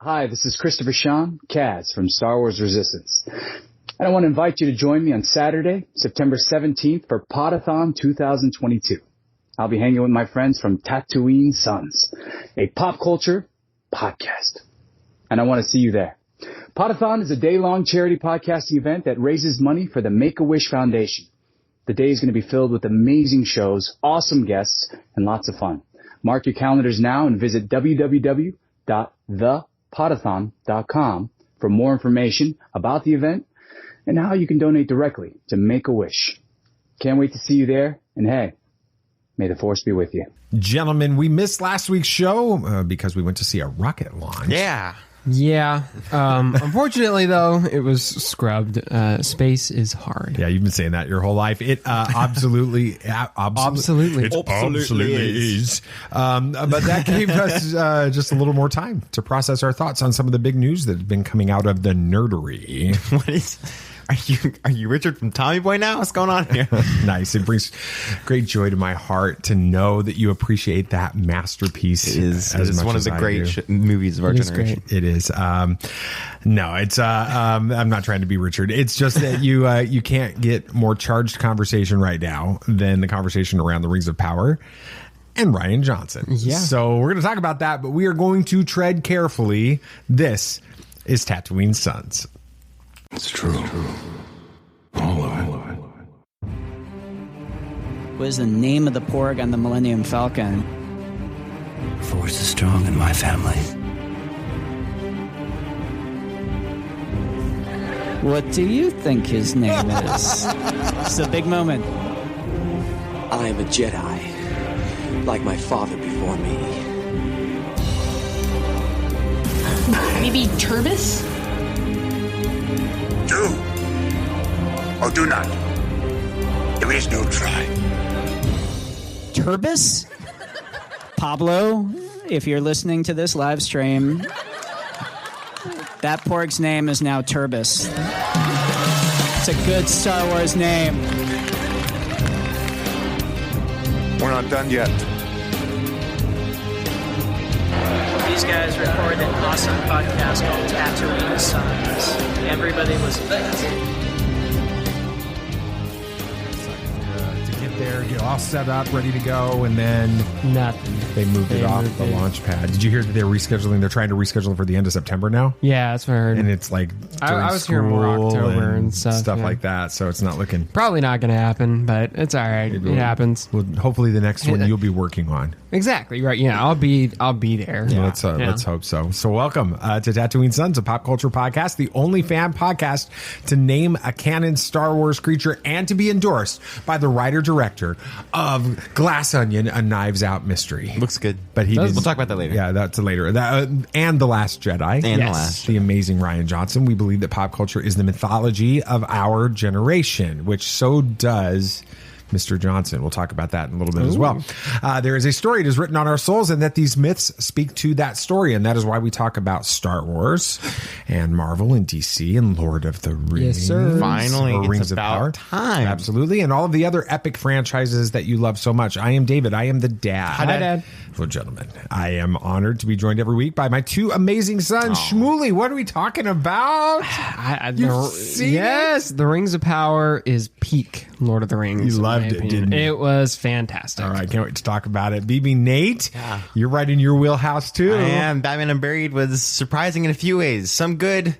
Hi, this is Christopher Sean, Kaz from Star Wars Resistance. And I want to invite you to join me on Saturday, September 17th for Podathon 2022. I'll be hanging with my friends from Tatooine Sons, a pop culture podcast. And I want to see you there. Podathon is a day-long charity podcasting event that raises money for the Make-A-Wish Foundation. The day is going to be filled with amazing shows, awesome guests, and lots of fun. Mark your calendars now and visit www.thepodathon.com for more information about the event and how you can donate directly to Make-A-Wish. Can't wait to see you there, and hey, may the Force be with you. Gentlemen, we missed last week's show because we went to see a rocket launch. Yeah. Unfortunately, though, it was scrubbed. Space is hard. Yeah, you've been saying that your whole life. It absolutely is. But that gave us just a little more time to process our thoughts on some of the big news that has been coming out of the nerdery. What is... Are you Richard from Tommy Boy now? What's going on here? Nice. It brings great joy to my heart to know that you appreciate that masterpiece. It is one of the great movies of our generation. It is. No, it's. I'm not trying to be Richard. It's just that you can't get more charged conversation right now than the conversation around the Rings of Power and Rian Johnson. Yeah. So we're going to talk about that, but we are going to tread carefully. This is Tatooine Sons. It's true. All of it. What is the name of the Porg on the Millennium Falcon? Force is strong in my family. What do you think his name is? It's a big moment. I am a Jedi, like my father before me. Maybe Turbis? Do or do not. There is no try. Turbis? Pablo, if you're listening to this live stream, that Porg's name is now Turbis. It's a good Star Wars name. We're not done yet. These guys recorded an awesome podcast called Tatooine Sons. Everybody was To get there, get all set up, ready to go, and then Nothing. they moved it off the launch pad. Did you hear that they're rescheduling? They're trying to reschedule it for the end of September now. Yeah, that's what I heard. And it's like I was hearing more October and stuff yeah. like that. So it's not looking probably not going to happen, but it's all right. It happens. Well, hopefully the next one you'll be working on. Exactly right. Yeah, I'll be there. Yeah. Let's hope so. So welcome to Tatooine Sons, a pop culture podcast, the only fan podcast to name a canon Star Wars creature and to be endorsed by the writer-director of Glass Onion, a Knives Out mystery. Looks good. But we'll talk about that later. Yeah, that's later. And The Last Jedi. And the amazing Rian Johnson. We believe that pop culture is the mythology of our generation, which so does Mr. Johnson. We'll talk about that in a little bit as well. There is a story it is written on our souls, and that these myths speak to that story, and that is why we talk about Star Wars and Marvel and DC and Lord of the Rings. Yes, sir. Finally, Rings it's of about Power. time. Absolutely, and all of the other epic franchises that you love so much. I am David. I am the dad. Hi, Dad. Well, gentlemen, I am honored to be joined every week by my two amazing sons. Shmuley, what are we talking about? Yes, The Rings of Power is peak Lord of the Rings. You loved it, didn't you? It was fantastic. All right, can't wait to talk about it. BB Nate, you're right in your wheelhouse too. I am. Batman Unburied was surprising in a few ways. Some good,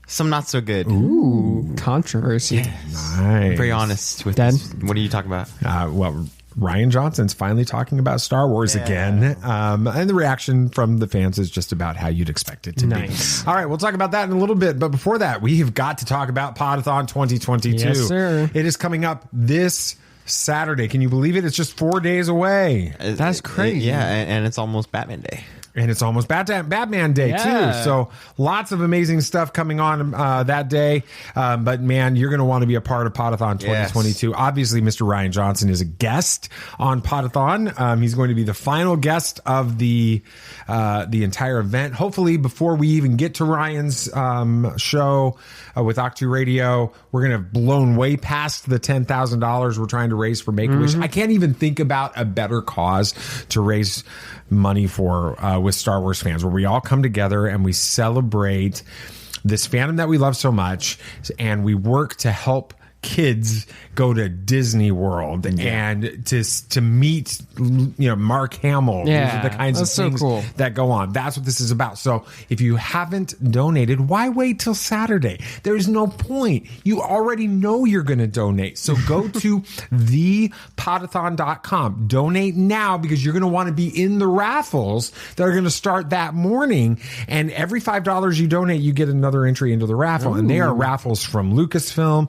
some not so good. Ooh, controversy. Nice. I'm very honest with Dad? this. What are you talking about? Well, Rian Johnson's finally talking about Star Wars again. And the reaction from the fans is just about how you'd expect it to be. All right, we'll talk about that in a little bit. But before that, we have got to talk about Podathon 2022. Yes, sir. It is coming up this Saturday. Can you believe it? It's just 4 days away. That's crazy. Yeah, and it's almost Batman Day. And it's almost Batman Day, too. So lots of amazing stuff coming on that day. But, man, you're going to want to be a part of Podathon 2022. Yes. Obviously, Mr. Rian Johnson is a guest on Podathon. He's going to be the final guest of the entire event. Hopefully, before we even get to Ryan's show with Octu Radio, we're going to have blown way past the $10,000 we're trying to raise for Make-A-Wish. I can't even think about a better cause to raise money for with Star Wars fans, where we all come together and we celebrate this fandom that we love so much, and we work to help kids go to Disney World and to meet, Mark Hamill. Yeah, these are the kinds of things that go on. That's what this is about. So if you haven't donated, why wait till Saturday? There's no point. You already know you're going to donate. So go to thepodathon.com. Donate now, because you're going to want to be in the raffles that are going to start that morning. And every $5 you donate, you get another entry into the raffle. Ooh. And they are raffles from Lucasfilm,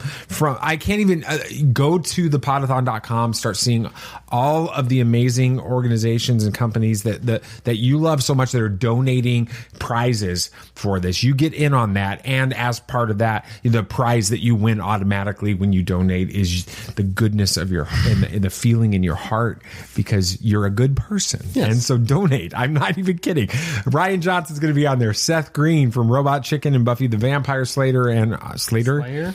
I can't even go to thepodathon.com, start seeing all of the amazing organizations and companies that you love so much that are donating prizes for this. You get in on that. And as part of that, the prize that you win automatically when you donate is the goodness of your, and the feeling in your heart, because you're a good person. Yes. And so donate. I'm not even kidding. Rian Johnson's going to be on there. Seth Green from Robot Chicken and Buffy the Vampire Slayer and Slater?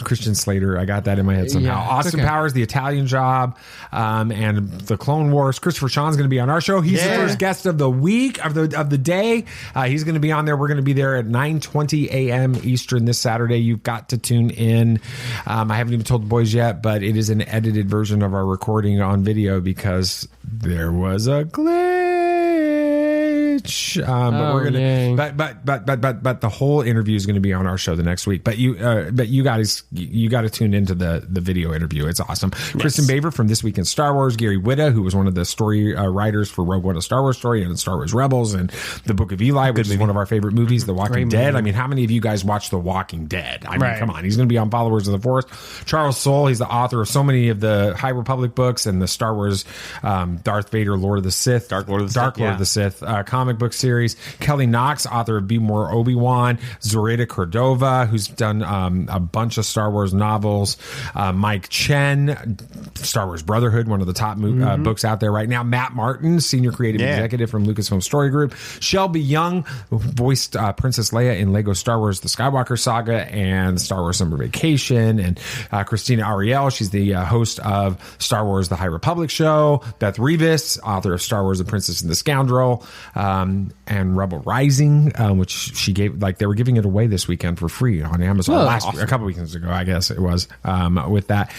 Christian Slater. I got that in my head somehow. Yeah, Austin Powers, The Italian Job, and The Clone Wars. Christopher Sean's going to be on our show. He's the first guest of the week, of the day. He's going to be on there. We're going to be there at 9:20 a.m. Eastern this Saturday. You've got to tune in. I haven't even told the boys yet, but it is an edited version of our recording on video because there was a glitch. But we're gonna, but the whole interview is going to be on our show the next week. But you guys, you got to tune into the video interview. It's awesome. Yes. Kristen Baver from This Week in Star Wars, Gary Whitta, who was one of the story writers for Rogue One: A Star Wars Story and Star Wars Rebels and The Book of Eli, which is one of our favorite movies. The Walking Dead. I mean, how many of you guys watch The Walking Dead? I mean, come on. He's going to be on Followers of the Force. Charles Soule, he's the author of so many of the High Republic books and the Star Wars Darth Vader, Lord of the Sith, Dark Lord of the Sith comic book series. Kelly Knox, author of Be More Obi-Wan. Zoraida Cordova, who's done a bunch of Star Wars novels. Mike Chen, Star Wars Brotherhood, one of the top books out there right now. Matt Martin, senior creative executive from Lucasfilm Story Group. Shelby Young voiced Princess Leia in Lego Star Wars: The Skywalker Saga and Star Wars Summer Vacation. And Christina Ariel, she's the host of Star Wars: The High Republic Show. Beth Revis, author of Star Wars: The Princess and the Scoundrel, and Rebel Rising, which she gave, they were giving it away this weekend for free on Amazon a couple weekends ago, I guess it was. With that,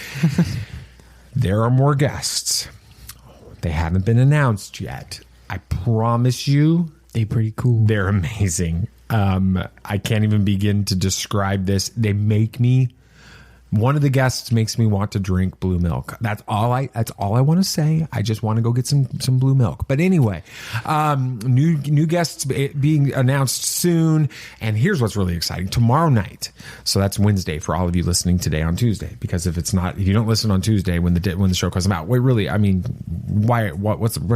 there are more guests. They haven't been announced yet. I promise you, they're pretty cool. They're amazing. I can't even begin to describe this. They make me. One of the guests makes me want to drink blue milk. That's all I want to say. I just want to go get some blue milk. But anyway, new guests being announced soon. And here's what's really exciting. Tomorrow night. So that's Wednesday for all of you listening today on Tuesday. Because if you don't listen on Tuesday when the show comes out, what's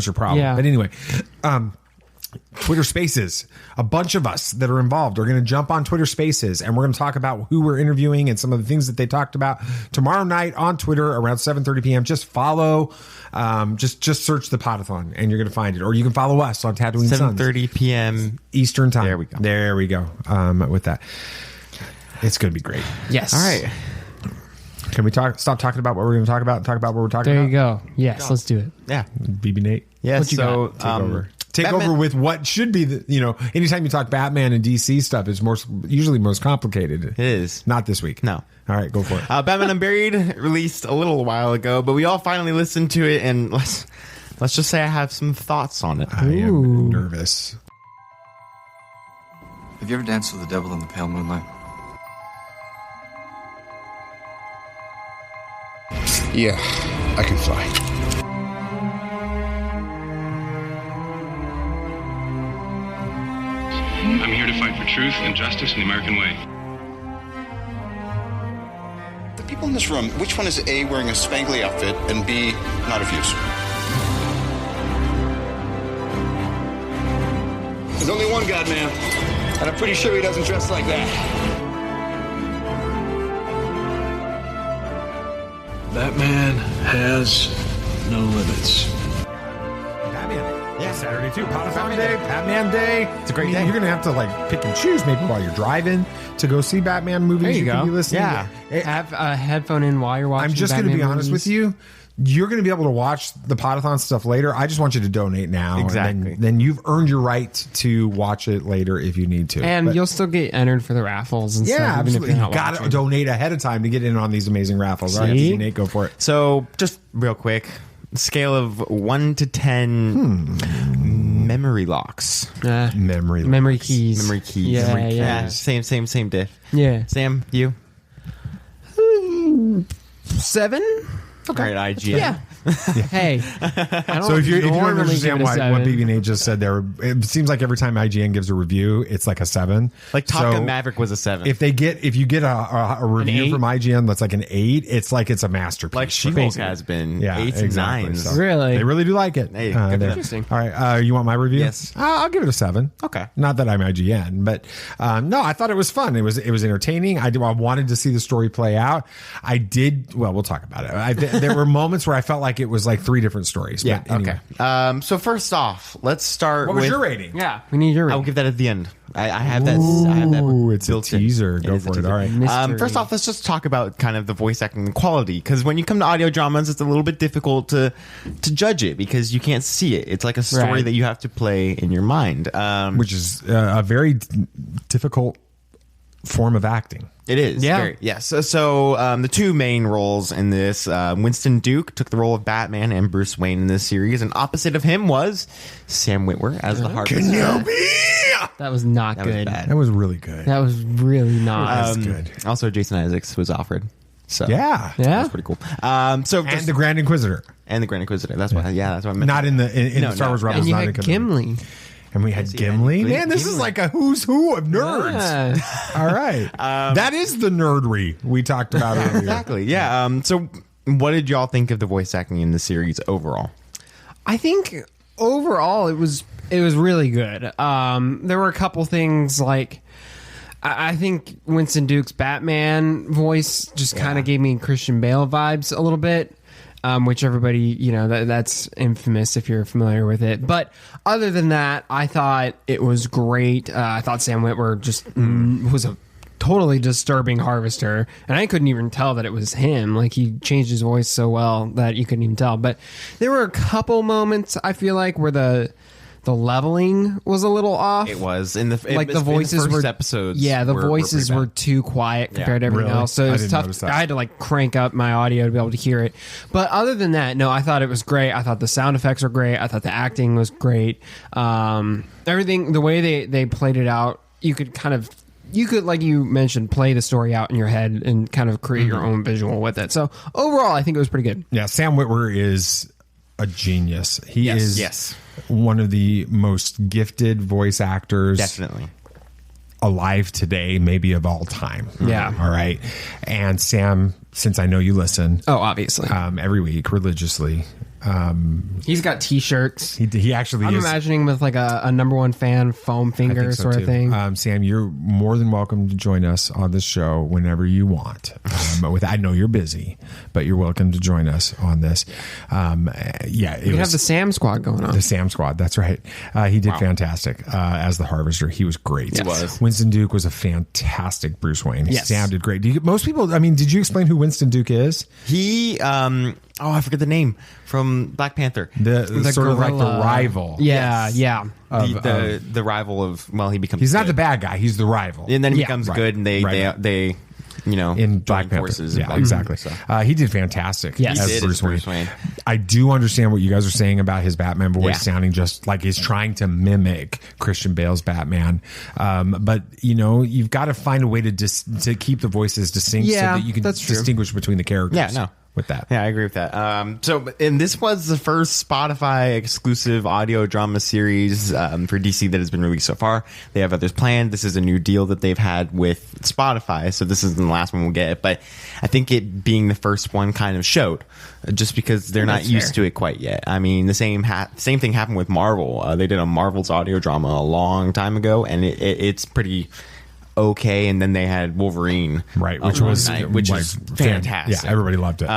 your problem? Yeah. But anyway, Twitter Spaces. A bunch of us that are involved are going to jump on Twitter Spaces, and we're going to talk about who we're interviewing and some of the things that they talked about tomorrow night on Twitter around 7:30 p.m. Just follow, just search the Podathon, and you're going to find it. Or you can follow us on Tatooine 7:30 p.m. Eastern time. There we go. With that, it's going to be great. Yes. All right. Can we stop talking about what we're going to talk about and talk about what we're talking about? There you go. Yes, let's do it. Yeah. BB Nate. Yeah. So take over. Take over with what should be anytime you talk Batman and DC stuff, it's usually most complicated. It is. Not this week. No. All right, go for it. Batman Unburied released a little while ago, but we all finally listened to it, and let's just say I have some thoughts on it. I am nervous. Have you ever danced with the devil in the pale moonlight? Yeah, I can fly. I'm here to fight for truth and justice in the American way. The people in this room, which one is A, wearing a spangly outfit, and B, not of use? There's only one God, man. And I'm pretty sure he doesn't dress like that. Batman has no limits. Yeah, Saturday too. Podathon Day, Batman Day. It's a great day. You're gonna have to pick and choose maybe while you're driving to go see Batman movies. There you go. Can be listening. Yeah, have a headphone in while you're watching. I'm just gonna be honest with you. you're going to be able to watch the Podathon stuff later. I just want you to donate now. Exactly. And then you've earned your right to watch it later if you need to. And you'll still get entered for the raffles and stuff. Yeah, absolutely. You You got to donate ahead of time to get in on these amazing raffles. All right, Nate, go for it. So, just real quick, scale of 1 to 10 memory locks. Memory keys. Yeah. Same diff. Yeah. Sam, you? 7? Okay. All right, IGN. Yeah. Hey, I don't So if you don't normally understand give it a what 7. BB Nate just said there, it seems like every time IGN gives a review, it's like a 7. Like Top Gun So Maverick was a 7. If you get a review 8? from IGN that's like an 8, it's like it's a masterpiece. like She-Hulk has been 8s and 9s. So Really? They really do like it. Hey, there. Interesting. All right, you want my review? Yes. I'll give it a 7. Okay. Not that I'm IGN, but no, I thought it was fun. It was entertaining. I wanted to see the story play out. I did. Well, we'll talk about it. There were moments where I felt like it was like 3 different stories. Yeah. But anyway. Okay. So first off, let's start. What was with, your rating? Yeah, we need your rating. I'll give that at the end. I have that. I have that. Ooh, it's a built in. teaser. Go is a for it. teaser. All right. Mystery. First off, let's just talk about kind of the voice acting quality, because when you come to audio dramas, it's a little bit difficult to judge it because you can't see it. It's like a story Right. that you have to play in your mind, Which is a very difficult form of acting. It is. Yeah. Yes. So the 2 main roles in this, Winston Duke took the role of Batman and Bruce Wayne in this series, and opposite of him was Sam Witwer as the Harvester. That was not That was good. bad. That was really good. That was really not. That's good. Also, Jason Isaacs was offered. So Yeah. that's pretty cool. So And the Grand Inquisitor. and the Grand Inquisitor. That's what. Yeah, that's what I meant. Not in the No, Star Wars no, Rebels. and you not in had the- Gimli. And we had Yes, Gimli. yeah, Man, this is like a who's who of nerds. Yeah. All right. That is the nerdery we talked about earlier. Exactly. Yeah. So, what did y'all think of the voice acting in the series overall? I think overall it was really good. There were a couple things like I think Winston Duke's Batman voice just kind of gave me Christian Bale vibes a little bit. Which everybody, that's infamous if you're familiar with it. But other than that, I thought it was great. I thought Sam Witwer just was a totally disturbing Harvester, and I couldn't even tell that it was him. Like, he changed his voice so well that you couldn't even tell. But there were a couple moments, I feel like, where the leveling was a little off. It was in the the voices first were episodes. Yeah, the were voices pretty were bad. too quiet compared to everything Really? else. So it I was didn't tough. notice that. I had to crank up my audio to be able to hear it. But other than that, no, I thought it was great. I thought the sound effects were great. I thought the acting was great. Everything, the way they played it out, you could, like you mentioned, play the story out in your head and kind of create your own visual with it. So overall, I think it was pretty good. Yeah, Sam Witwer is a genius. He is Yes. one of the most gifted voice actors Definitely. alive today, maybe of all time. Yeah. All right. And Sam, since I know you listen, Oh, obviously. every week religiously, He's got T-shirts. he actually I'm is. imagining him with like a number one fan foam I finger think so sort too. of thing. Sam, you're more than welcome to join us on this show whenever you want. I know you're busy, but you're welcome to join us on this. We have the Sam Squad going on. The Sam Squad, that's right. He did fantastic as the Harvester. He was great. He was. Winston Duke was a fantastic Bruce Wayne. He Yes. sounded great. Most people, did you explain who Winston Duke is? He, I forget the name from Black Panther. The sort of like the gorilla. rival. Yeah, Yes. yeah. The rival of, he becomes He's not good. the bad guy. He's the rival. And then he Yeah. becomes Right. good, and they in Black Panther. forces. Yeah, exactly. He did fantastic Yes. as He did Bruce as Wayne. Bruce Wayne. I do understand what you guys are saying about his Batman voice Yeah. sounding just like he's trying to mimic Christian Bale's Batman. But you've got to find a way to keep the voices distinct so Yeah, that you can that's true. distinguish between the characters. Yeah, no. With that. Yeah, I agree with that. And this was the first Spotify exclusive audio drama series for DC that has been released so far. They have others planned. This is a new deal that they've had with Spotify, so this isn't the last one we'll get. But I think it being the first one kind of showed, just because they're not used to it quite yet. I mean, the same thing happened with Marvel. They did a Marvel's audio drama a long time ago, and it's pretty okay. And then they had Wolverine, Right, which was fantastic. Yeah, everybody loved it.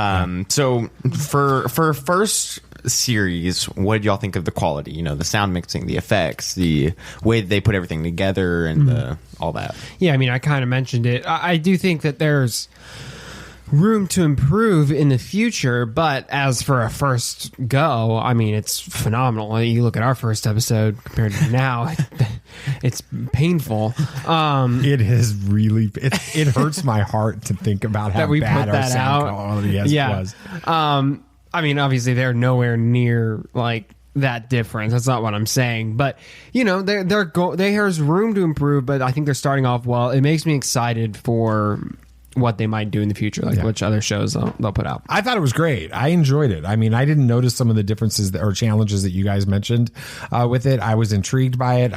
So for first series, what did y'all think of the quality? The sound mixing, the effects, the way that they put everything together, and all that. Yeah, I kind of mentioned it. I do think that there's room to improve in the future, but as for a first go, I mean, it's phenomenal. You look at our first episode compared to now, it's painful. It is really, it hurts my heart to think about how we bad put our that sound out. quality was. I mean, obviously they're nowhere near like that difference. That's not what I'm saying, but you know, there's room to improve, but I think they're starting off well. It makes me excited for what they might do in the future, like which other shows they'll put out. I thought it was great. I enjoyed it. I mean, I didn't notice some of the differences or challenges that you guys mentioned with it. I was intrigued by it.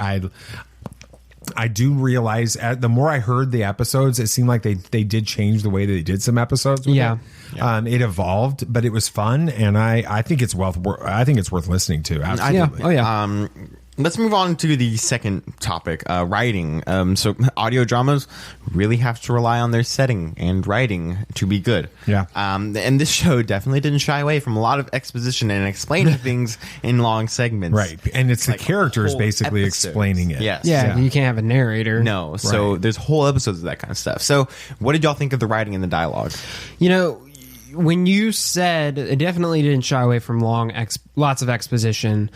I do realize the more I heard the episodes, it seemed like they did change the way they did some episodes. With it. It evolved, but it was fun, and I think it's worth listening to. Absolutely. Let's move on to the second topic, writing. So audio dramas really have to rely on their setting and writing to be good. Yeah. And this show definitely didn't shy away from a lot of exposition and explaining things in long segments. Right. And it's like the characters basically episodes. Explaining it. Yes. Yeah, you can't have a narrator. No. So there's whole episodes of that kind of stuff. So what did y'all think of the writing and the dialogue? You know, when you said it definitely didn't shy away from lots of exposition,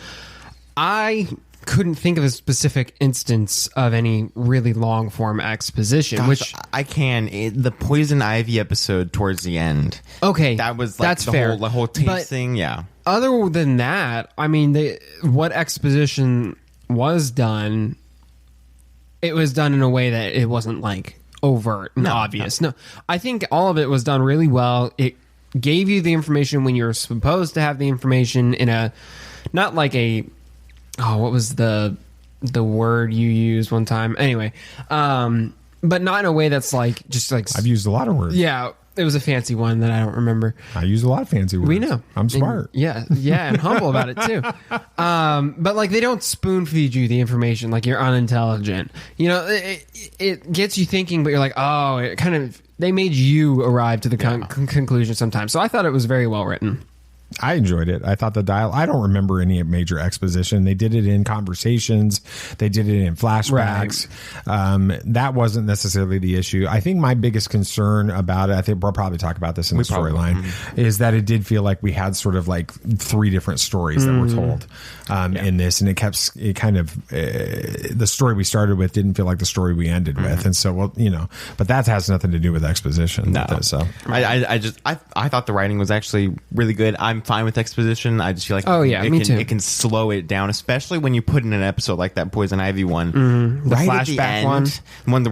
I couldn't think of a specific instance of any really long form exposition. Gosh, which I can. The Poison Ivy episode towards the end. Okay, that was like that's fair. The whole taste thing. Yeah. Other than that, I mean, what exposition was done, it was done in a way that it wasn't like overt and obvious. No, I think all of it was done really well. It gave you the information when you're supposed to have the information in a, not like a, what was the word you used one time? Anyway, but not in a way that's like just like I've used a lot of words. Yeah, it was a fancy one that I don't remember. I use a lot of fancy words. We know. I'm smart. And humble about it too. But like they don't spoon feed you the information like you're unintelligent. You know, it gets you thinking, but you're like, oh, it kind of they made you arrive to the conclusion sometimes. So I thought it was very well written. I enjoyed it. I thought the dialogue, I don't remember any major exposition. They did it in conversations. They did it in flashbacks. Right. That wasn't necessarily the issue. I think my biggest concern about it, I think we'll probably talk about this in the storyline, is that it did feel like we had sort of like three different stories that were told in this. And the story we started with didn't feel like the story we ended with. And so, but that has nothing to do with exposition. No. So I thought the writing was actually really good. I'm fine with exposition. I just feel like it can slow it down, especially when you put in an episode like that Poison Ivy one, the right flashback at the end, one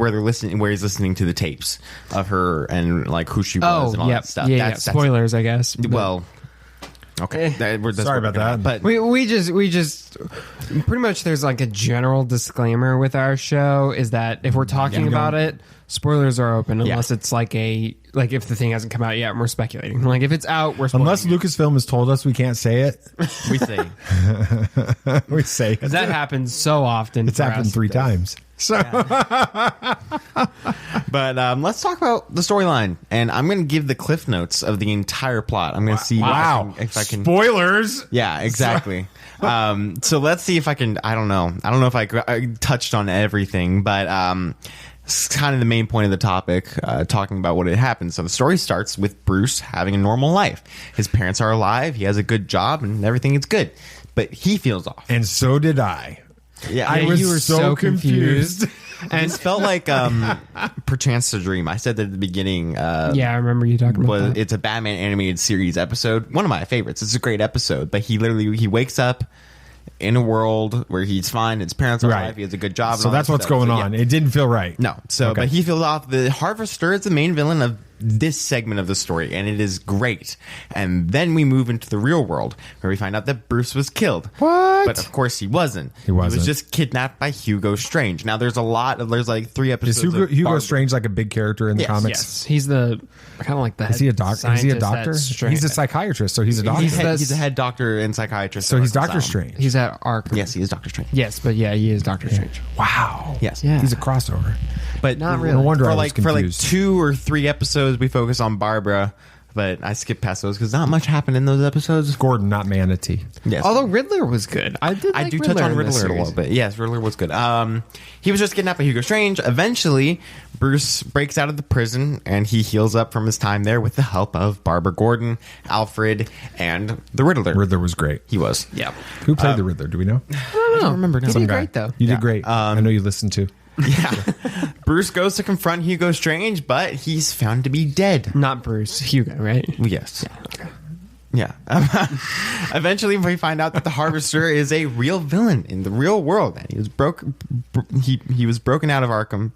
where he's listening to the tapes of her and like who she was and all that stuff. That's spoilers, I guess. Well, okay. Sorry about that. But we just pretty much there's like a general disclaimer with our show is that if we're talking about it, spoilers are open unless it's like if the thing hasn't come out yet and we're speculating. Like if it's out, we're spoiling unless Lucasfilm has told us we can't say it. We say. We say. That happens so often. It's happened 3 times. So, but let's talk about the storyline, and I'm going to give the cliff notes of the entire plot. I'm going to see if I can. Spoilers. Yeah, exactly. So let's see if I can. I don't know if I touched on everything, but it's kind of the main point of the topic, talking about what had happened. So the story starts with Bruce having a normal life. His parents are alive. He has a good job, and everything is good. But he feels off, and so did I. Yeah, I was so confused. And it felt like Perchance to Dream. I said that at the beginning. I remember you talking about that. It's a Batman animated series episode. One of my favorites. It's a great episode. But he wakes up in a world where he's fine. His parents are alive. He has a good job. So that's what's going on. It didn't feel right. No. So, but he feels off. The Harvester is the main villain of this segment of the story, and it is great. And then we move into the real world where we find out that Bruce was killed. What? But of course he wasn't. He wasn't. He was just kidnapped by Hugo Strange. Now there's like 3 episodes. Is Hugo Strange like a big character in the comics? Yes, he's the kind of like the. Is he a doctor? Is he a doctor? He's a psychiatrist, so he's a doctor. He's a head doctor and psychiatrist. So he's Doctor Strange. He's at Arkham. Yes, he is Doctor Strange. Yes, but he is Doctor Strange. Wow. Yes. Yeah. He's a crossover. But not really. No wonder for I was confused. 2 or 3 episodes, we focus on Barbara, But I skipped past those because not much happened in those episodes. Gordon, not Manatee. Yes. Although Riddler was good. I do touch on Riddler a little bit. Yes, Riddler was good. He was just kidnapped by Hugo Strange. Eventually, Bruce breaks out of the prison and he heals up from his time there with the help of Barbara Gordon, Alfred, and the Riddler. Riddler was great. He was. Yeah. Who played the Riddler? Do we know? I don't remember. He did great, though. You did great. I know you listened to. Yeah. Bruce goes to confront Hugo Strange, but he's found to be dead. Not Bruce, Hugo, right? Yes. Yeah. Okay. Yeah. Eventually, we find out that the Harvester is a real villain in the real world. And he was he was broken out of Arkham.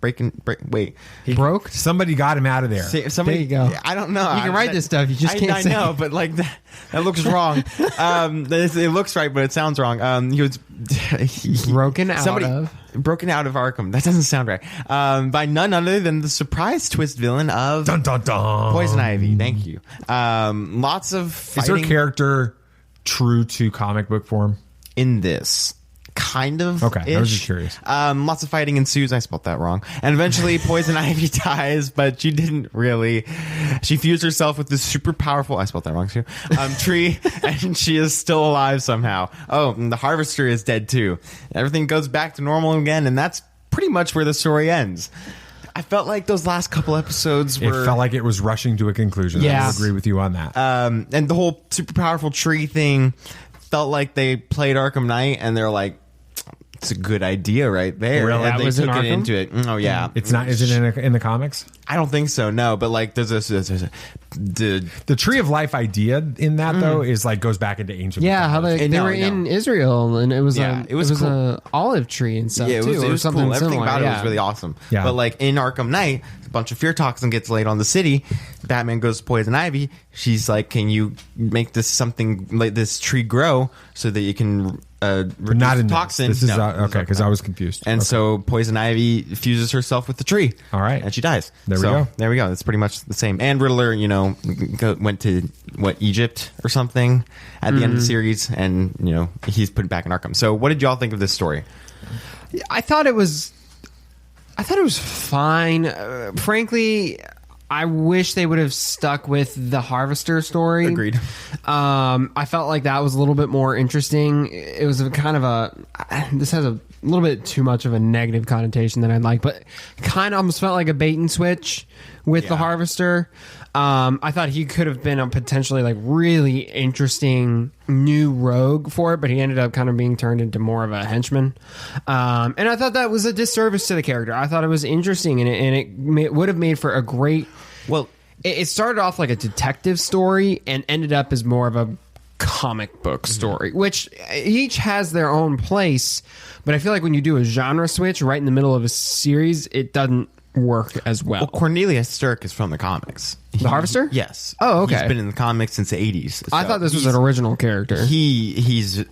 He broke? Somebody got him out of there. Somebody, there you go. I don't know. You can write this stuff. You just can't say. I know, but like that looks wrong. It looks right, but it sounds wrong. He was broken out of Arkham. That doesn't sound right. By none other than the surprise twist villain of dun, dun, dun. Poison Ivy. Thank you. Lots of fighting. Is her character true to comic book form in this? Kind of. Okay, I was just curious. Lots of fighting ensues. I spelled that wrong. And eventually Poison Ivy dies, but she didn't really. She fused herself with this super powerful, I spelled that wrong too, tree, and she is still alive somehow. Oh, and the Harvester is dead too. Everything goes back to normal again, and that's pretty much where the story ends. I felt like those last couple episodes were... It felt like it was rushing to a conclusion. Yeah. I agree with you on that. And the whole super powerful tree thing felt like they played Arkham Knight, and they're like, it's a good idea right there. Really? And they took it into it. Oh, yeah. It's not. Is it in the comics? I don't think so. No, but like there's the Tree of Life idea in that though is like goes back into ancient. Yeah, how they were in Israel and it was it was cool. a olive tree and stuff. Yeah, it was something cool. Everything similar. about it was really awesome. Yeah. But like in Arkham Knight, a bunch of fear toxin gets laid on the city. Batman goes to Poison Ivy. She's like, "Can you make this something like this tree grow so that you can?" Not in toxin. This is okay because I was confused. And so Poison Ivy fuses herself with the tree. All right, and she dies. There we go. There we go. It's pretty much the same. And Riddler, went to Egypt or something at the end of the series, and he's put back in Arkham. So what did y'all think of this story? I thought it was fine. Frankly, I wish they would have stuck with the Harvester story. Agreed. I felt like that was a little bit more interesting. It was this has a little bit too much of a negative connotation than I'd like, but kind of almost felt like a bait and switch with the Harvester. I thought he could have been a potentially like really interesting new rogue for it, but he ended up kind of being turned into more of a henchman. And I thought that was a disservice to the character. I thought it was interesting, and it would have made for a great... Well, it started off like a detective story and ended up as more of a comic book story, which each has their own place, but I feel like when you do a genre switch right in the middle of a series, it doesn't work as well. Well, Cornelius Stirk is from the comics. The Harvester? Yes. Oh, okay. He's been in the comics since the 80s. I thought this was an original character. He's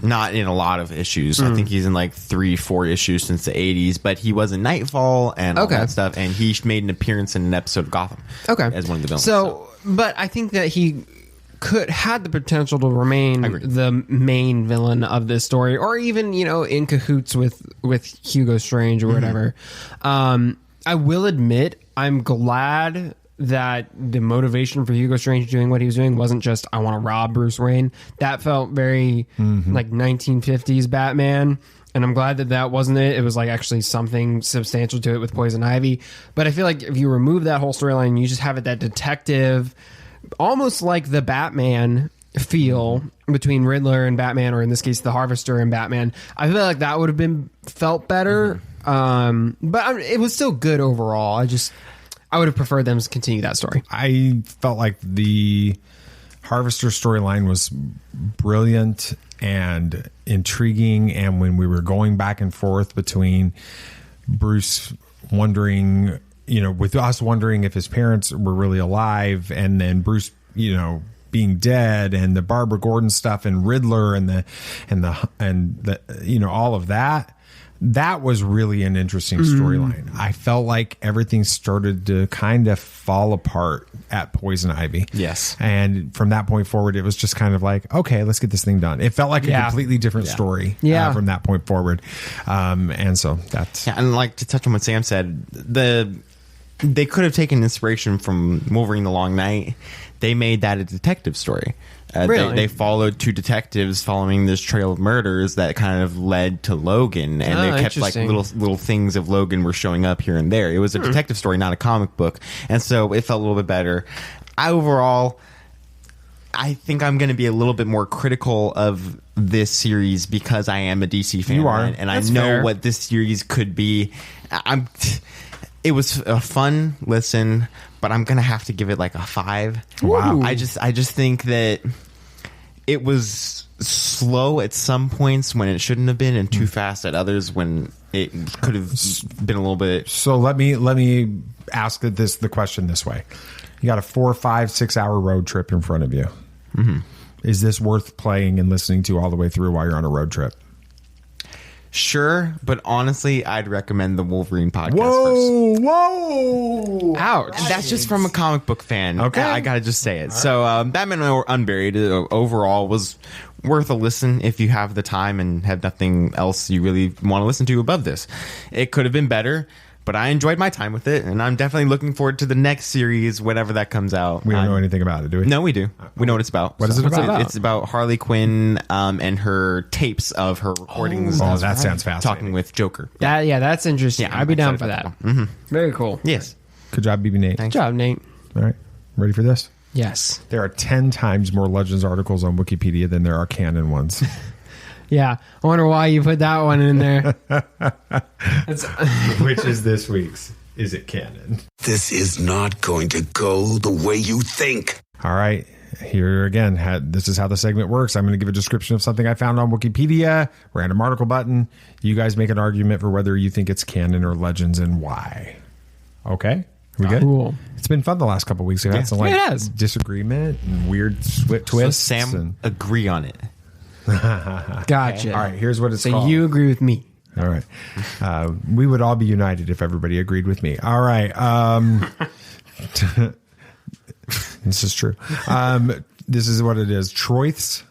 not in a lot of issues. I think he's in like 3-4 issues since the 80s, but he was in Nightfall and all that stuff, and he made an appearance in an episode of Gotham. Okay. As one of the villains. So, but I think that he had the potential to remain the main villain of this story, or even in cahoots with Hugo Strange or whatever. I will admit I'm glad that the motivation for Hugo Strange doing what he was doing wasn't just I want to rob Bruce Wayne. That felt very like 1950s Batman, and I'm glad that wasn't it. It was like actually something substantial to it with Poison Ivy. But I feel like if you remove that whole storyline, you just have it that detective, almost like the Batman feel between Riddler and Batman, or in this case the Harvester and Batman. I feel like that would have felt better, but it was still good overall. I would have preferred them to continue that story. I felt like the Harvester storyline was brilliant and intriguing, and when we were going back and forth between Bruce wondering, with us wondering if his parents were really alive, and then Bruce, being dead, and the Barbara Gordon stuff, and Riddler, and the all of that. That was really an interesting storyline. I felt like everything started to kind of fall apart at Poison Ivy. Yes. And from that point forward, it was just kind of like, okay, let's get this thing done. It felt like a completely different story from that point forward. And so that's... Yeah, and like to touch on what Sam said, they could have taken inspiration from Wolverine: The Long Night. They made that a detective story. Really? They followed two detectives following this trail of murders that kind of led to Logan, and they kept like little things of Logan were showing up here and there. It was a detective story, not a comic book, and so it felt a little bit better. Overall, I think I'm going to be a little bit more critical of this series because I am a DC fan. You are, and I know what this series could be. It was a fun listen, but I'm gonna have to give it like a 5. Wow. I just think that it was slow at some points when it shouldn't have been, and too fast at others when it could have been a little bit. So let me ask the question this way: you got a 4, 5, 6 hour road trip in front of you. Mm-hmm. Is this worth playing and listening to all the way through while you're on a road trip? Sure, but honestly, I'd recommend the Wolverine podcast first. Whoa! Ouch. That's just from a comic book fan. Okay. I gotta just say it. So, Batman Unburied overall was worth a listen if you have the time and have nothing else you really want to listen to above this. It could have been better, but I enjoyed my time with it, and I'm definitely looking forward to the next series, whenever that comes out. We don't know anything about it, do we? No, we do. We know what it's about. What is it about? It's about Harley Quinn and her tapes of her recordings. Oh, that sounds fascinating. Talking with Joker. That's interesting. Yeah, I'd be down excited for that. about that. Mm-hmm. Very cool. Yes. Good job, BB Nate. Good job, Nate. All right. Ready for this? Yes. There are 10 times more Legends articles on Wikipedia than there are canon ones. Yeah. I wonder why you put that one in there. Which is this week's? Is it canon? This is not going to go the way you think. All right. Here again, this is how the segment works. I'm going to give a description of something I found on Wikipedia, random article button. You guys make an argument for whether you think it's canon or Legends and why. Okay? We good? Cool. It's been fun the last couple of weeks. We've had some disagreement and weird twists. So Sam, agree on it. Gotcha. All right, here's what it's called. So you agree with me. All right. We would all be united if everybody agreed with me. All right. This is true. This is what it is. Troith's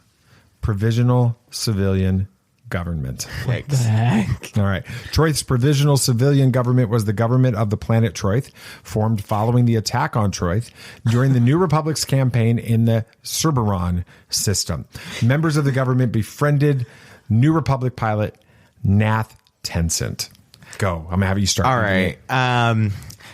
Provisional Civilian Government. What the heck? All right. Troith's Provisional Civilian Government was the government of the planet Troith, formed following the attack on Troith during the New Republic's campaign in the Cerberon system. Members of the government befriended New Republic pilot Nath Tencent. Go. I'm going to have you start. All right.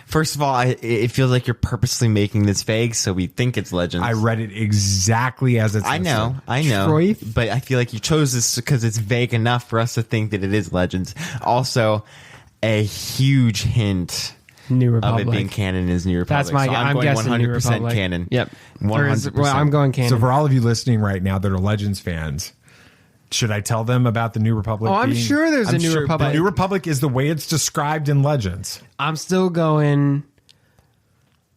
First of all, it feels like you're purposely making this vague, so we think it's Legends. I read it exactly as it's I know. Troith? But I feel like you chose this because it's vague enough for us to think that it is Legends. Also, a huge hint New Republic. of it being canon is New Republic. That's my. So I'm going guessing 100% New Republic. canon. Yep. 100%. Well, I'm going canon. So for all of you listening right now that are Legends fans, should I tell them about the New Republic? Oh, I'm sure there's a New Republic. The New Republic is the way it's described in Legends. I'm still going.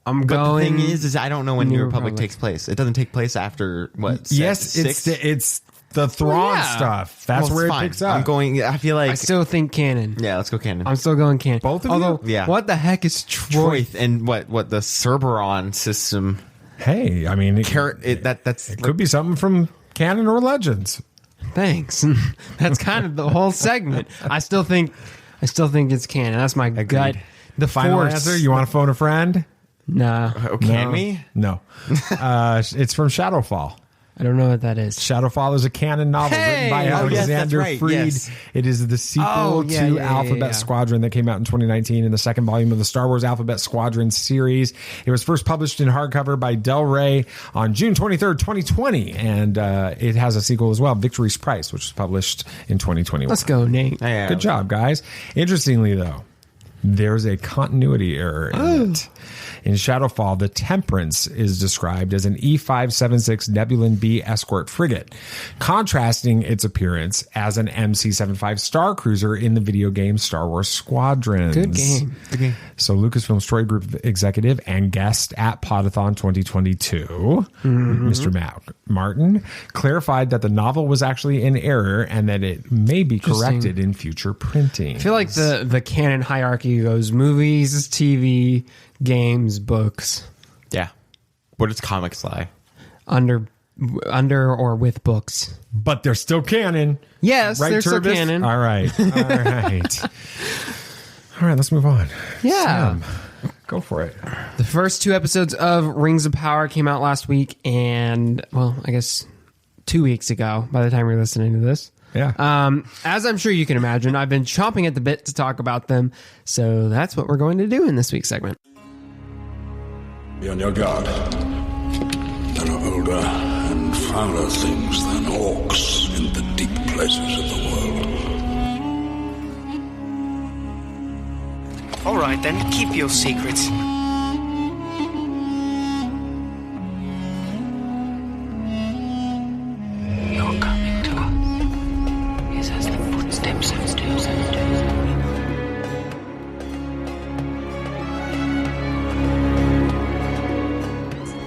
But the thing is I don't know when New Republic takes place. It doesn't take place after what? Yes, six? it's the Thrawn stuff. That's where it picks up. I'm going. I feel like I still think canon. Yeah, let's go canon. I'm still going canon. Both of you? Yeah. What the heck is Troith? And what the Cerberon system? Hey, I mean, it could be something from canon or Legends. Thanks. That's kind of the whole segment. I still think it's canon. That's my gut. The final answer. You want to phone a friend? Nah. Oh, can we? No. It's from Shadowfall. I don't know what that is. Shadowfall is a canon novel written by Alexander Freed. Yes. It is the sequel to Alphabet Squadron that came out in 2019 in the second volume of the Star Wars Alphabet Squadron series. It was first published in hardcover by Del Rey on June 23rd, 2020. And it has a sequel as well, Victory's Price, which was published in 2021. Let's go, Nate. Good job, guys. Interestingly, though, there's a continuity error in it. In Shadowfall, the Temperance is described as an E-576 Nebulon B escort frigate, contrasting its appearance as an MC-75 Star Cruiser in the video game Star Wars Squadrons. Good game. So Lucasfilm's Troy Group executive and guest at Podathon 2022, Mr. Matt Martin, clarified that the novel was actually in error and that it may be corrected in future printing. I feel like the canon hierarchy goes movies, TV, games, books. Yeah. Where does comics lie? Under or with books. But they're still canon. Yes, right, they're Turbis? still canon. All right. All right. All right, let's move on. Yeah. Sam, Go for it. The first 2 episodes of Rings of Power came out last week, and, well, I guess 2 weeks ago by the time you're listening to this. Yeah. As I'm sure you can imagine, I've been chomping at the bit to talk about them, so that's what we're going to do in this week's segment. Be on your guard. There are older and fouler things than orcs in the deep places of the world. All right, then, keep your secrets. Your coming to us is as the footsteps of doom.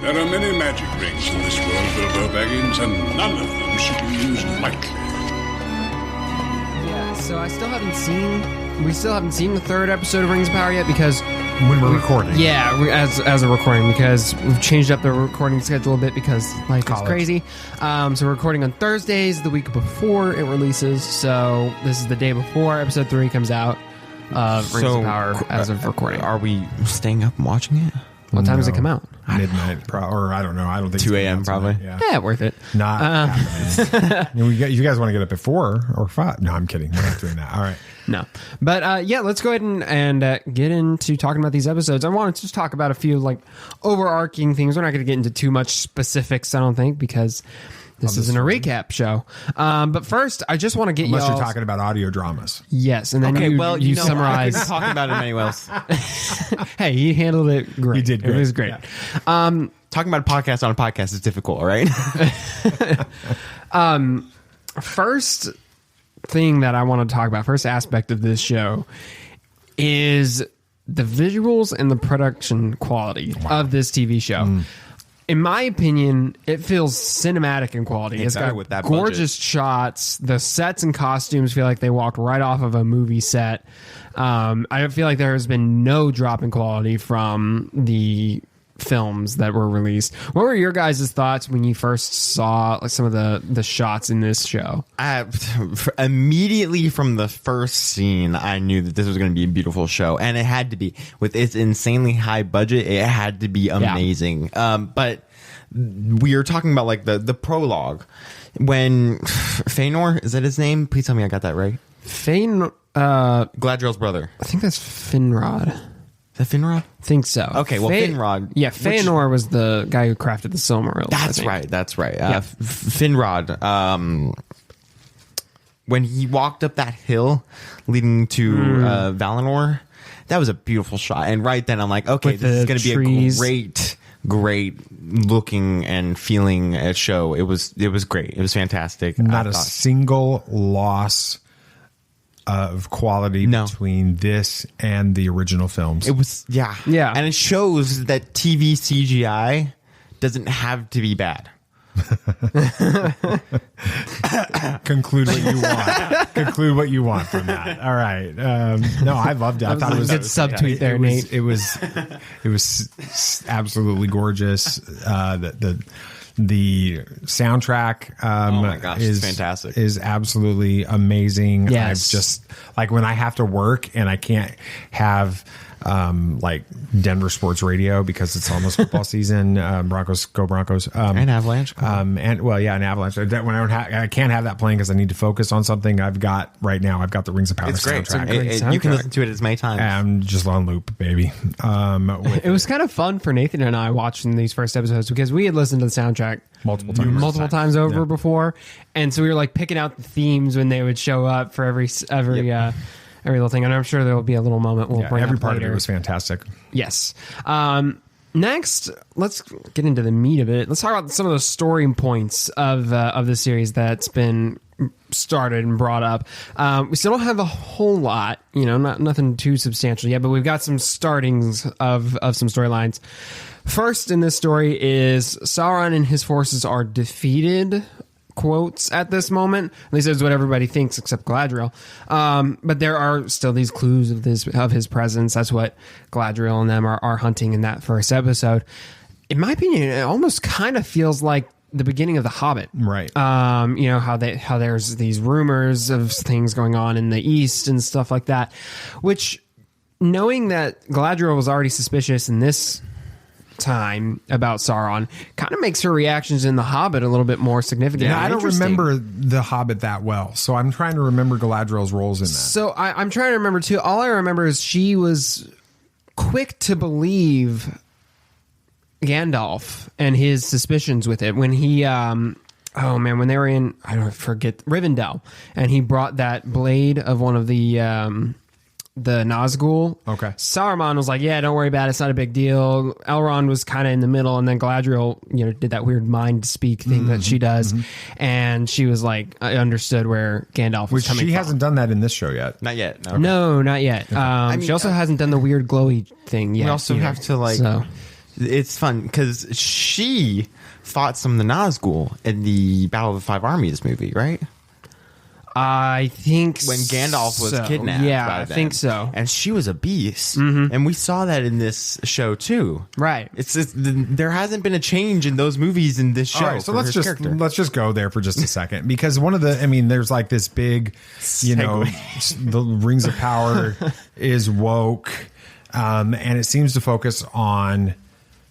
There are many magic rings in this world, Bilbo Baggins, and none of them should be used lightly. Yeah, so we still haven't seen the 3rd episode of Rings of Power yet because when we're recording. Yeah, as a recording, because we've changed up the recording schedule a bit because life is crazy. So we're recording on Thursdays the week before it releases. So this is the day before episode 3 comes out of Rings of Power as of recording. Are we staying up and watching it? What time does it come out? Midnight, or I don't know. I don't think 2 a.m. probably. Yeah, worth it. Not. You guys want to get up at 4 or 5? No, I'm kidding. We're not doing that. All right. No, but yeah, let's go ahead and get into talking about these episodes. I want to just talk about a few like overarching things. We're not going to get into too much specifics, I don't think, because this isn't a recap show. But first, I just want to get unless you're talking about audio dramas. Yes, and then you summarize. I couldn't talk about it anyway else. Hey, you handled it great. You did great. It was great. Yeah. Talking about a podcast on a podcast is difficult, all right? First thing that I want to talk about, first aspect of this show, is the visuals and the production quality of this TV show. In my opinion, it feels cinematic in quality. It's got with that gorgeous budget. shots. The sets and costumes feel like they walked right off of a movie set. I feel like there has been no drop in quality from the films that were released. What were your guys' thoughts when you first saw like some of the shots in this show? Immediately from the first scene, I knew that this was going to be a beautiful show, and it had to be. With its insanely high budget, it had to be amazing. But we are talking about like the prologue when Fëanor, is that his name? Please tell me I got that right. Galadriel's brother. I think that's Finrod. Is that Finrod? I think so. Okay, well, Finrod. Yeah, Fëanor was the guy who crafted the Silmarils. That's right. Yeah. Finrod, when he walked up that hill leading to Valinor, that was a beautiful shot. And right then I'm like, okay, with this is going to be a great looking and feeling show. It was great. It was fantastic. Not a single loss of quality between this and the original films. It was, yeah. And it shows that TV CGI doesn't have to be bad. Conclude what you want from that. All right. No, I loved it. I thought it was a good subtweet there, Nate. It was absolutely gorgeous. The soundtrack oh my gosh, is fantastic. Is absolutely amazing. Yes. I've just like when I have to work and I can't have like Denver sports radio because it's almost football season. Broncos, go Broncos. And Avalanche. And Avalanche. When I can't have that playing because I need to focus on something. I've got the Rings of Power soundtrack. You can listen to it as many times. I'm just on loop, baby. It was kind of fun for Nathan and I watching these first episodes because we had listened to the soundtrack multiple times over before, and so we were like picking out the themes when they would show up for every little thing, and I'm sure there will be a little moment we'll bring every up part later. of it was fantastic. Yes. Next, let's get into the meat of it. Let's talk about some of the story points of the series that's been started and brought up. We still don't have a whole lot, nothing too substantial yet, but we've got some startings of some storylines. First in this story is Sauron and his forces are defeated, quotes, at this moment. At least that's what everybody thinks except Galadriel. But there are still these clues of his presence. That's what Galadriel and them are hunting in that first episode. In my opinion, it almost kind of feels like the beginning of The Hobbit. Right. How there's these rumors of things going on in the East and stuff like that, which knowing that Galadriel was already suspicious in this time about Sauron kind of makes her reactions in The Hobbit a little bit more significant. Yeah, I don't remember The Hobbit that well, so I'm trying to remember Galadriel's roles in that. So I'm trying to remember too. All I remember is she was quick to believe Gandalf and his suspicions with it when he when they were in, I don't forget, Rivendell, and he brought that blade of one of the Nazgul. Okay. Saruman was like, yeah, don't worry about it. It's not a big deal. Elrond was kind of in the middle, and then Galadriel, did that weird mind speak thing that she does. And she was like, I understood where Gandalf was coming from. She hasn't done that in this show yet. Not yet. Okay. No, not yet. She also hasn't done the weird glowy thing yet. We also have to it's fun because she fought some of the Nazgul in the Battle of the Five Armies movie, right? I think when Gandalf was kidnapped. Yeah, I think so. And she was a beast. And we saw that in this show too. Right. It's just, there hasn't been a change in those movies in this show. All right, so let's just go there for just a second, because one of the, there's like this big, the Rings of Power is woke, and it seems to focus on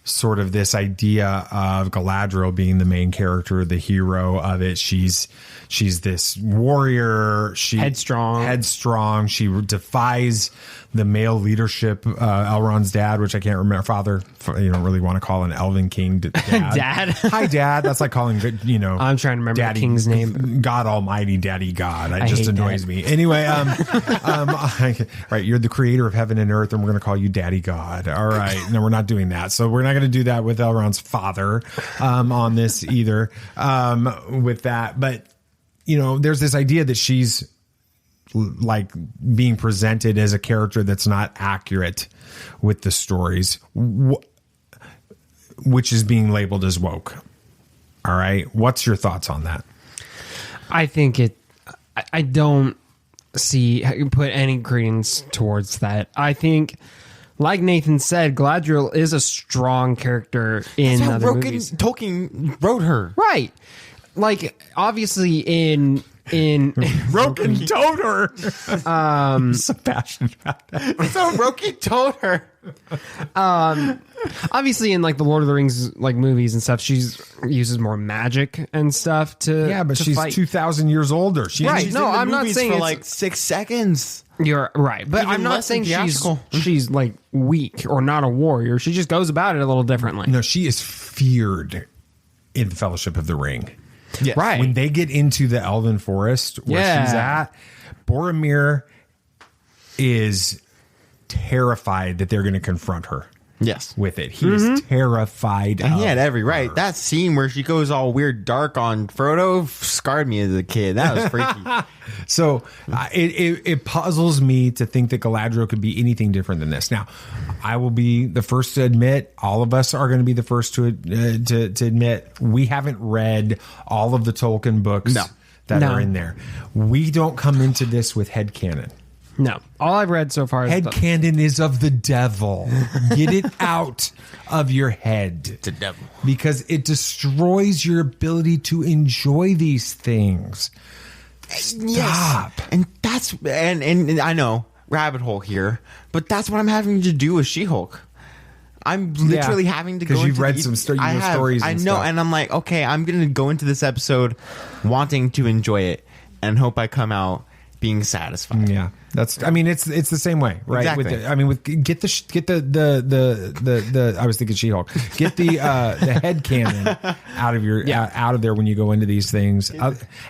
sort of this idea of Galadriel being the main character, the hero of it. She's this warrior. Headstrong. She defies the male leadership. Elrond's dad, which I can't remember, father. You don't really want to call an Elven king dad. Dad. Hi, Dad. That's like calling I'm trying to remember Daddy, the king's name. God Almighty, Daddy God. It just annoys me. Anyway, right. You're the creator of heaven and earth, and we're going to call you Daddy God. All right. No, we're not doing that. So we're not going to do that with Elrond's father on this either. With that, but there's this idea that she's like being presented as a character that's not accurate with the stories, which is being labeled as woke. All right. What's your thoughts on that? I think I don't put any credence towards that. I think, like Nathan said, Galadriel is a strong character in other movies. Tolkien wrote her. Right. Like, obviously in Roken told her. I'm so passionate about that. So Roken told her. Obviously in like the Lord of the Rings like movies and stuff, she uses more magic and stuff to she's fight. 2,000 years older. Right. No, I'm not saying for like 6 seconds. You're right, but I'm not saying she's like weak or not a warrior. She just goes about it a little differently. No, she is feared in the Fellowship of the Ring. Yes. Right. When they get into the Elven Forest where she's at, Boromir is terrified that they're going to confront her. Yes. With it. He is terrified. And he had every right. That scene where she goes all weird dark on Frodo scarred me as a kid. That was freaky. So it puzzles me to think that Galadriel could be anything different than this. Now, I will be the first to admit, all of us are going to be the first to admit, we haven't read all of the Tolkien books that are in there. We don't come into this with headcanon. No. All I've read so far is headcanon is of the devil. Get it out of your head. The devil. Because it destroys your ability to enjoy these things. Stop. Yes. And that's and I know, rabbit hole here, but that's what I'm having to do with She-Hulk. I'm literally having to go into because you've read some stories. I know, and I'm like, okay, I'm going to go into this episode wanting to enjoy it and hope I come out being satisfied. Yeah, it's the same way, right? Exactly. Get the I was thinking She-Hulk. Get the headcanon out of there when you go into these things,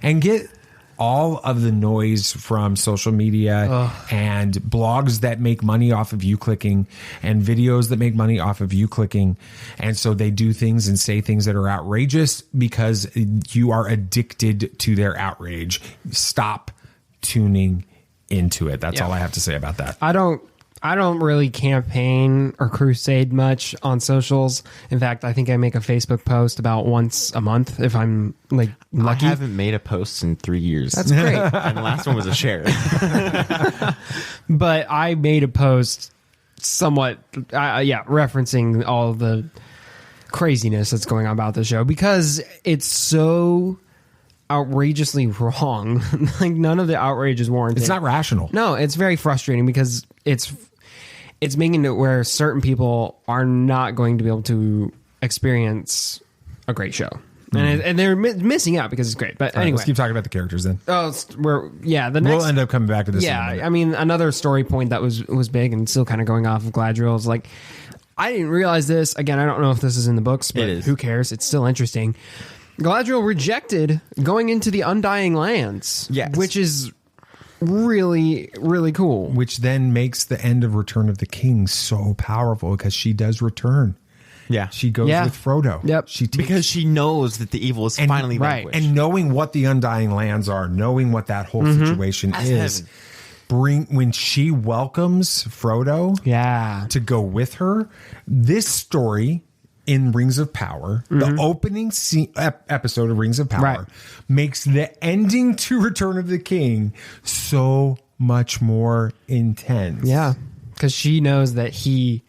and get all of the noise from social media and blogs that make money off of you clicking and videos that make money off of you clicking. And so they do things and say things that are outrageous because you are addicted to their outrage. Stop tuning into it. That's all I have to say about that. I don't really campaign or crusade much on socials. In fact, I think I make a Facebook post about once a month if I'm like lucky. I haven't made a post in 3 years. That's great. And the last one was a share. But I made a post somewhat, referencing all the craziness that's going on about the show because it's so outrageously wrong. Like none of the outrage is warranted. It's not rational. No, it's very frustrating because it's making it where certain people are not going to be able to experience a great show. And they're missing out because it's great. But anyway, let's keep talking about the characters then. Oh, the next, we'll end up coming back to this. Yeah, I mean, another story point that was big and still kind of going off of Galadriel is like, I didn't realize this. Again, I don't know if this is in the books, but who cares? It's still interesting. Galadriel rejected going into the Undying Lands, which is really, really cool. Which then makes the end of Return of the King so powerful because she does return. Yeah, she goes with Frodo. Yep, because she knows that the evil is finally vanquished. And knowing what the Undying Lands are, knowing what that whole situation is, when she welcomes Frodo, to go with her. This story in Rings of Power, the opening episode of Rings of Power, makes the ending to Return of the King so much more intense. Yeah, because she knows that he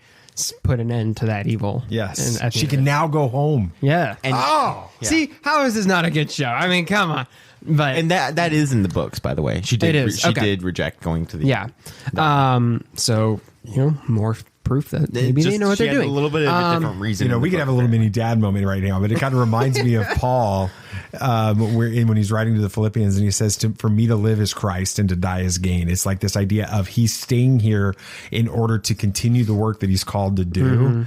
put an end to that evil. Yes. And she can now go home. Yeah. And see, how is this not a good show? I mean, come on. But that is in the books, by the way. She did. She did reject going to the. So more proof that maybe they know what they're doing. A little bit of a different reason. We could have a little mini dad moment right now, but it kind of reminds me of Paul when he's writing to the Philippians and he says, "For me to live is Christ and to die is gain." It's like this idea of he's staying here in order to continue the work that he's called to do.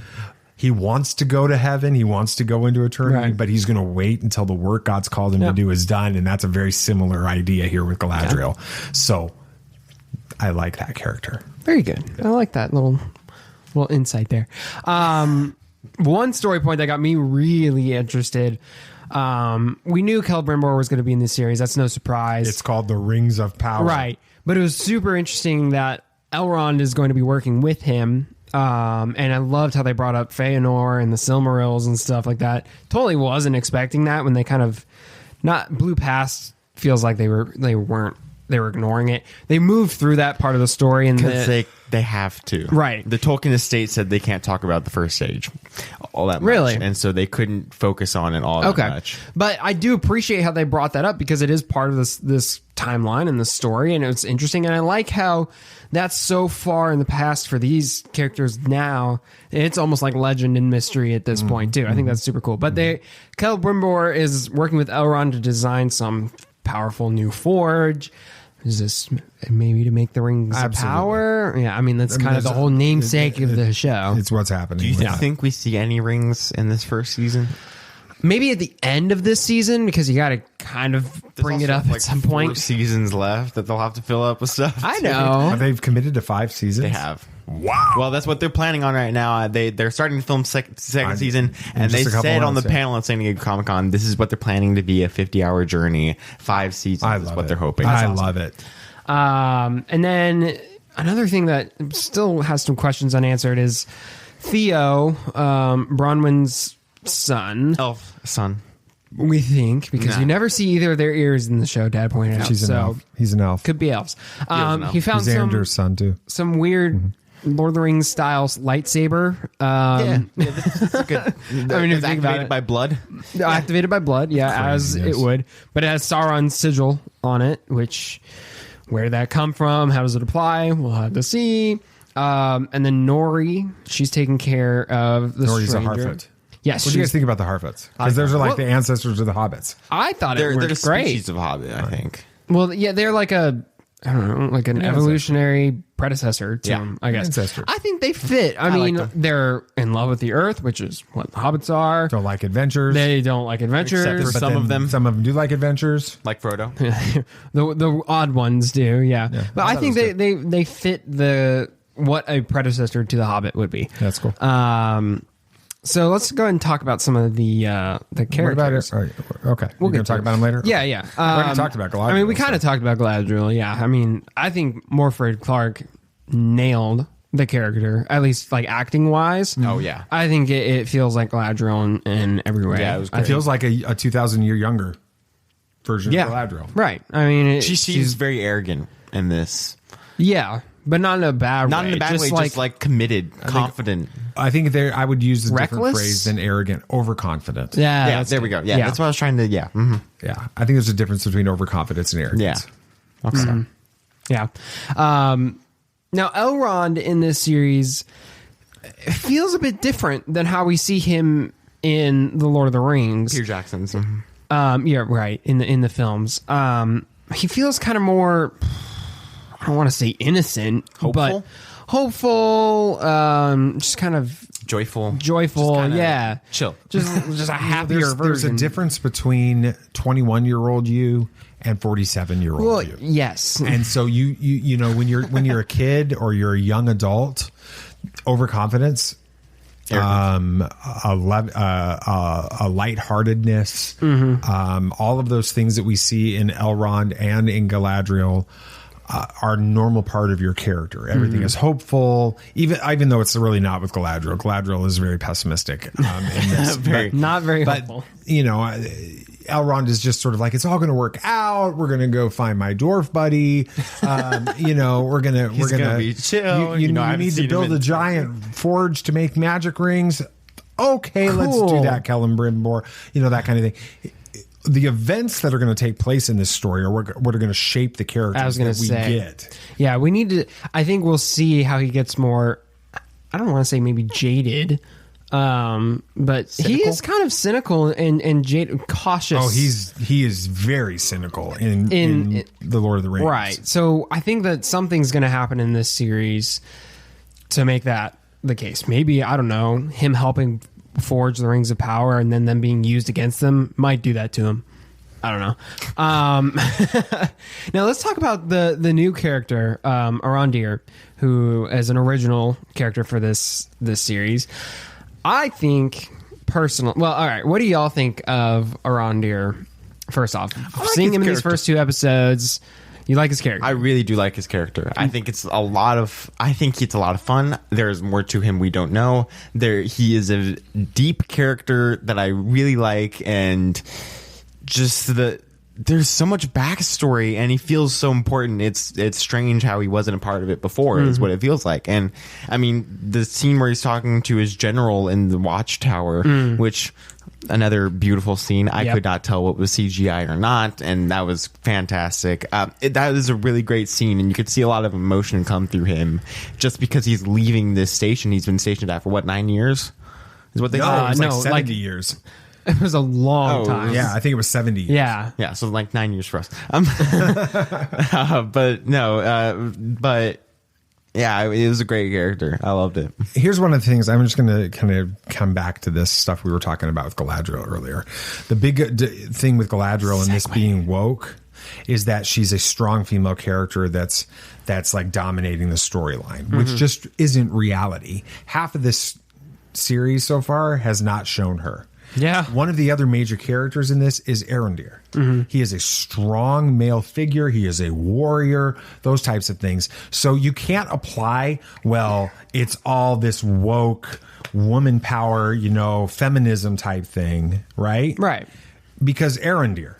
He wants to go to heaven. He wants to go into eternity, but he's going to wait until the work God's called him to do is done. And that's a very similar idea here with Galadriel. So I like that character. Very good. I like that little insight there. One story point that got me really interested. We knew Celebrimbor was going to be in this series. That's no surprise. It's called the Rings of Power. Right. But it was super interesting that Elrond is going to be working with him. And I loved how they brought up Feanor and the Silmarils and stuff like that. Totally wasn't expecting that when they kind of blew past. Feels like they were ignoring it. They moved through that part of the story and because they have to. Right. The Tolkien estate said they can't talk about the First Age all that much. Really? And so they couldn't focus on it all that much. But I do appreciate how they brought that up because it is part of this timeline and the story, and it's interesting. And I like how that's so far in the past for these characters now. It's almost like legend and mystery at this point, too. I think that's super cool. But Celebrimbor is working with Elrond to design some powerful new forge. Is this maybe to make the Rings of Power? Yeah, I mean, that's kind of the whole namesake of the show. It's what's happening. Do you think we see any rings in this first season? Maybe at the end of this season, because you got to kind of bring it up at some point. 4 seasons left that they'll have to fill up with stuff. I know. Have they committed to 5 seasons? They have. Wow. Well, that's what they're planning on right now. They're starting to film second season, and they said on the panel at San Diego Comic-Con, this is what they're planning to be, a 50-hour journey, 5 seasons is what they're hoping. I love it. And then another thing that still has some questions unanswered is Theo, Bronwyn's son. Son. We think, because you never see either of their ears in the show, Dad pointed out. She's an elf. He's an elf. Could be elves. He found Xander's son, too. Some weird Lord of the Rings style lightsaber. This is good. I mean, it's activated by blood. Activated by blood, as it would. But it has Sauron's sigil on it, which, where did that come from? How does it apply? We'll have to see. And then Nori, she's taking care of the Nori's stranger. a Harfoot. Yes. What do you guys think about the Harfoots? Because those are like the ancestors of the hobbits. I thought they're great. a species of hobbit, I think. Well, yeah, they're like I don't know, like an evolutionary predecessor to them, I guess. Ancestor. I think they fit. I mean, they're in love with the earth, which is what the hobbits are. Don't like adventures. They don't like adventures. Except for some of them. Some of them do like adventures. Like Frodo. the odd ones do, yeah. But I think they fit what a predecessor to the Hobbit would be. That's cool. So let's go ahead and talk about some of the characters. What about it? Okay. We're going to talk about them later? Yeah. We already talked about Galadriel. I mean, we kind of talked about Galadriel, yeah. I mean, I think Morfred Clark nailed the character, at least like acting-wise. Oh, yeah. I think it feels like Galadriel in every way. Yeah, it feels like a 2,000-year younger version of Galadriel. Right. I mean, she's very arrogant in this. Yeah. But not in a bad way. Not in a bad way, just like committed, confident. I think I would use the Reckless? different phrase than arrogant, overconfident. Yeah, there we go. Yeah, that's what I was trying to, Yeah, I think there's a difference between overconfidence and arrogance. Yeah. Okay. Yeah. Now, Elrond in this series feels a bit different than how we see him in The Lord of the Rings. Peter Jackson's. Yeah, right. In the films, he feels kind of more. I don't want to say innocent, but hopeful. Just kind of joyful. Yeah, chill. Just a happier version. There's a difference between 21-year-old you and 47-year-old you. Yes. And so you know when you're a kid or you're a young adult, overconfidence, a lightheartedness, all of those things that we see in Elrond and in Galadriel are a normal part of your character. Everything is hopeful, even though it's really not with Galadriel. Galadriel is very pessimistic in this. Not very hopeful. You know, Elrond is just sort of like, it's all going to work out. We're going to go find my dwarf buddy. You know, we're going to be chill. You need to build a giant forge to make magic rings. Okay, let's do that, Celebrimbor. You know, that kind of thing. The events that are going to take place in this story are what are going to shape the characters that we get. Yeah, we need to. I think we'll see how he gets more. I don't want to say maybe jaded, but cynical? He is kind of cynical and jaded, cautious. Oh, he is very cynical in The Lord of the Rings. Right. So I think that something's going to happen in this series to make that the case. Maybe, I don't know, him helping forge the Rings of Power and then them being used against them might do that to him. I don't know. Now let's talk about the new character, Arondir, who is an original character for this series. I think well, all right. What do y'all think of Arondir? First off, seeing him in these first 2 episodes, you like his character? I really do like his character. I think it's a lot of fun. There's more to him we don't know. He is a deep character that I really like, and just there's so much backstory, and he feels so important. It's strange how he wasn't a part of it before, is what it feels like. And I mean, the scene where he's talking to his general in the Watchtower, which another beautiful scene. I could not tell what was CGI or not, and that was fantastic. That is a really great scene, and you could see a lot of emotion come through him just because he's leaving this station. He's been stationed at for what, 9 years? Is what they said? No, 70 years. It was a long time. Yeah, I think it was 70 years. Yeah, so like 9 years for us. But yeah, it was a great character. I loved it. Here's one of the things. I'm just going to kind of come back to this stuff we were talking about with Galadriel earlier. The big thing with Galadriel and this being woke is that she's a strong female character that's like dominating the storyline, which just isn't reality. Half of this series so far has not shown her. Yeah. One of the other major characters in this is Arondir. He is a strong male figure. He is a warrior, those types of things. So you can't apply, well, it's all this woke woman power, you know, feminism type thing, right? Right. Because Arondir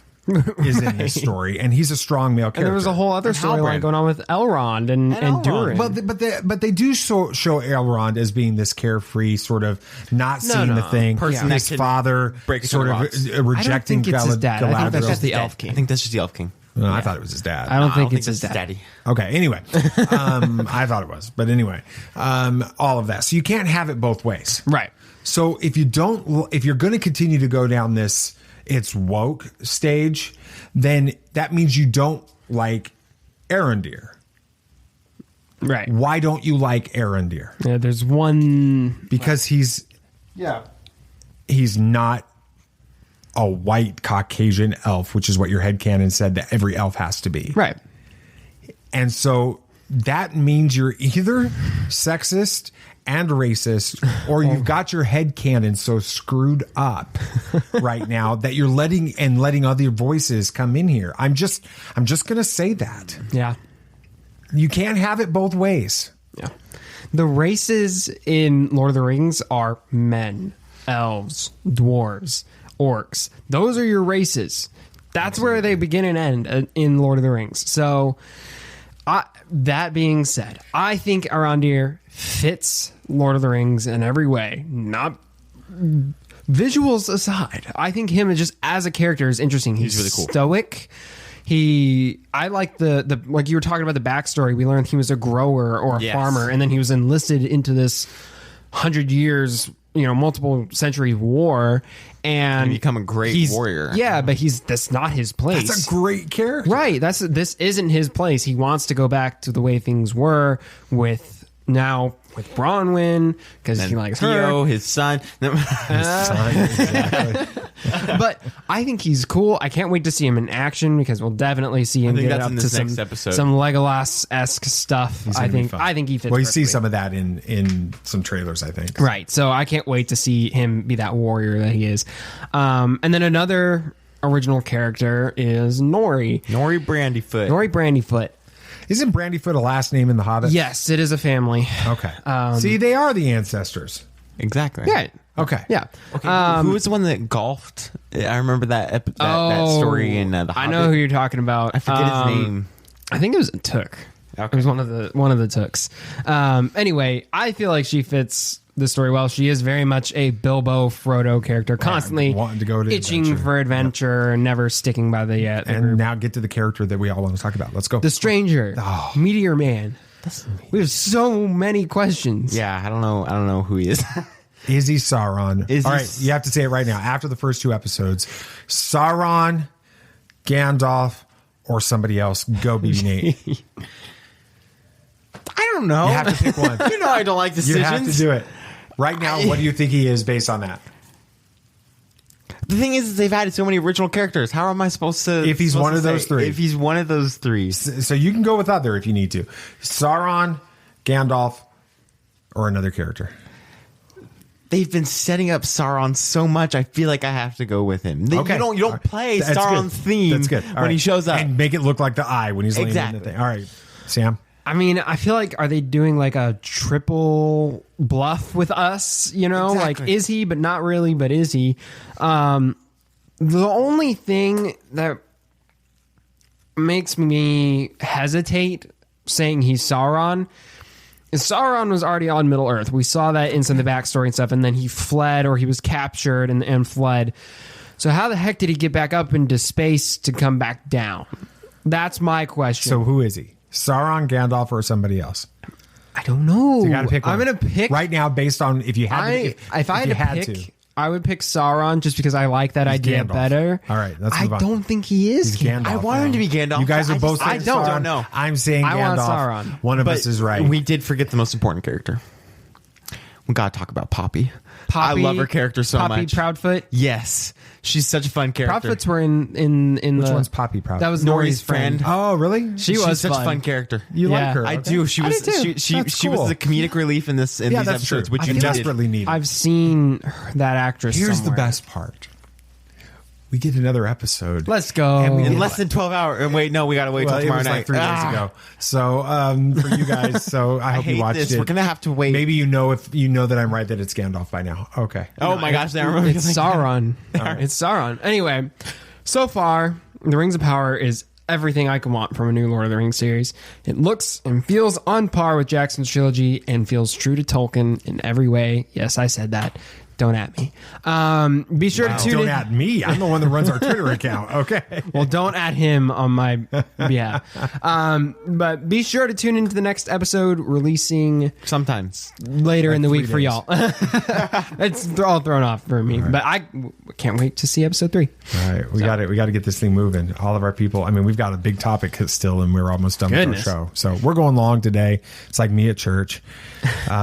is in this story, and he's a strong male character. And there was a whole other storyline going on with Elrond and Durin. But they do show Elrond as being this carefree, sort of not seeing the thing. His father sort of rejecting Galadriel. I think that's just the Elf King. I think that's just the Elf King. No, I thought it was his dad. I don't think it's his daddy. Okay, anyway. I thought it was. But anyway, all of that. So you can't have it both ways. Right. So if you're going to continue to go down this it's woke stage, then that means you don't like Arondir. Right. Why don't you like Arondir? Yeah, there's one... Because he's not a white Caucasian elf, which is what your headcanon said that every elf has to be. Right. And so that means you're either sexist and racist, or you've got your headcanon so screwed up right now that you're letting other voices come in here. I'm just going to say that. Yeah. You can't have it both ways. Yeah. The races in Lord of the Rings are men, elves, dwarves, orcs. Those are your races. That's where they begin and end in Lord of the Rings. So, that being said, I think Arondir fits Lord of the Rings in every way. Not visuals aside, I think him just as a character is interesting. He's really cool. Stoic. I like the like you were talking about the backstory. We learned he was a grower or a farmer, and then he was enlisted into this 100 years, multiple century war, and become a great warrior. Yeah, but that's not his place. That's a great character. Right. This isn't his place. He wants to go back to the way things were with Bronwyn because he likes Theo, her, his son. Exactly. But I think he's cool. I can't wait to see him in action because we'll definitely see him get up to next episode. Some Legolas-esque stuff. I think he fits. Well, you see perfectly. some of that in some trailers, I think. Right. So I can't wait to see him be that warrior that he is. And then another original character is Nori. Nori Brandyfoot. Isn't Brandyfoot a last name in The Hobbit? Yes, it is a family. Okay. See, they are the ancestors. Exactly. Yeah. Okay. Yeah. Okay. Who was the one that golfed? I remember that story in The Hobbit. I know who you're talking about. I forget his name. I think it was a Took. Okay. It was one of the Tooks. Anyway, I feel like she fits the story well. She is very much a Bilbo Frodo character, constantly wanting to go to itching adventure. for adventure, and never sticking by the And now get to the character that we all want to talk about. Let's go. The Stranger, Meteor Man. We have so many questions. Yeah, I don't know who he is. Is he Sauron? All right, you have to say it right now. After the first 2 episodes, Sauron, Gandalf, or somebody else. Go, BB Nate. I don't know. You have to pick one. I don't like decisions. You have to do it. Right now, what do you think he is based on that? The thing is, they've added so many original characters. How am I supposed to... If he's one of those three. If he's one of those three. So you can go with other if you need to. Sauron, Gandalf, or another character. They've been setting up Sauron so much, I feel like I have to go with him. Okay. You don't play That's Sauron's good. theme That's good. when he shows up. And make it look like the eye when he's laying in the thing. All right, Sam. I mean, I feel like, are they doing like a triple bluff with us? Like, is he, but not really, but is he? The only thing that makes me hesitate saying he's Sauron is Sauron was already on Middle Earth. We saw that in some of the backstory and stuff, and then he fled, or he was captured and fled. So how the heck did he get back up into space to come back down? That's my question. So who is he? Sauron, Gandalf, or somebody else? I don't know. So you got to pick one. I'm going to pick right now based on if you had to. If I had to pick, I would pick Sauron just because I like that idea Gandalf. better. All right, let's I move on. don't think he is. He's Gandalf. I want him to be Gandalf. You guys are both saying I don't Sauron. know. I'm saying I Gandalf. want Sauron. One of us is right. We did forget the most important character. We got to talk about Poppy. I love her character so Poppy much. Proudfoot. Yes. She's such a fun character. Proudfoots were in Which the... one's Poppy Proudfoot? That was Nori's Nori's friend. Oh, really? She's was such fun. a fun character. You like her? I Okay. do. She I was do too. she That's was cool. the comedic relief in these that's episodes, true. which I you feel needed. desperately needed. I've seen that actress Here's somewhere. the best part. We get another episode. Let's go. In less than 12 hours. Wait, no, we got to wait till Well, it tomorrow was night. like 3 days ago. So for you guys, so I hope hate you watched this. it. We're gonna have to wait. Maybe you know if you know that I'm right that it's Gandalf by now. Okay. Oh my gosh, I remember. It's Sauron. It's Sauron. Anyway, so far, The Rings of Power is everything I can want from a new Lord of the Rings series. It looks and feels on par with Jackson's trilogy and feels true to Tolkien in every way. Yes, I said that. Don't at me. Be sure to tune in. Don't at me. I'm the one that runs our Twitter account. Okay. Well, don't at him on my behalf. But be sure to tune into the next episode, releasing sometimes later in the 3 week for days. y'all. It's all thrown off for me, but I can't wait to see episode 3. All right, we got it. We got to get this thing moving. All of our people. I mean, we've got a big topic still, and we're almost done Goodness. with our show. So we're going long today. It's like me at church,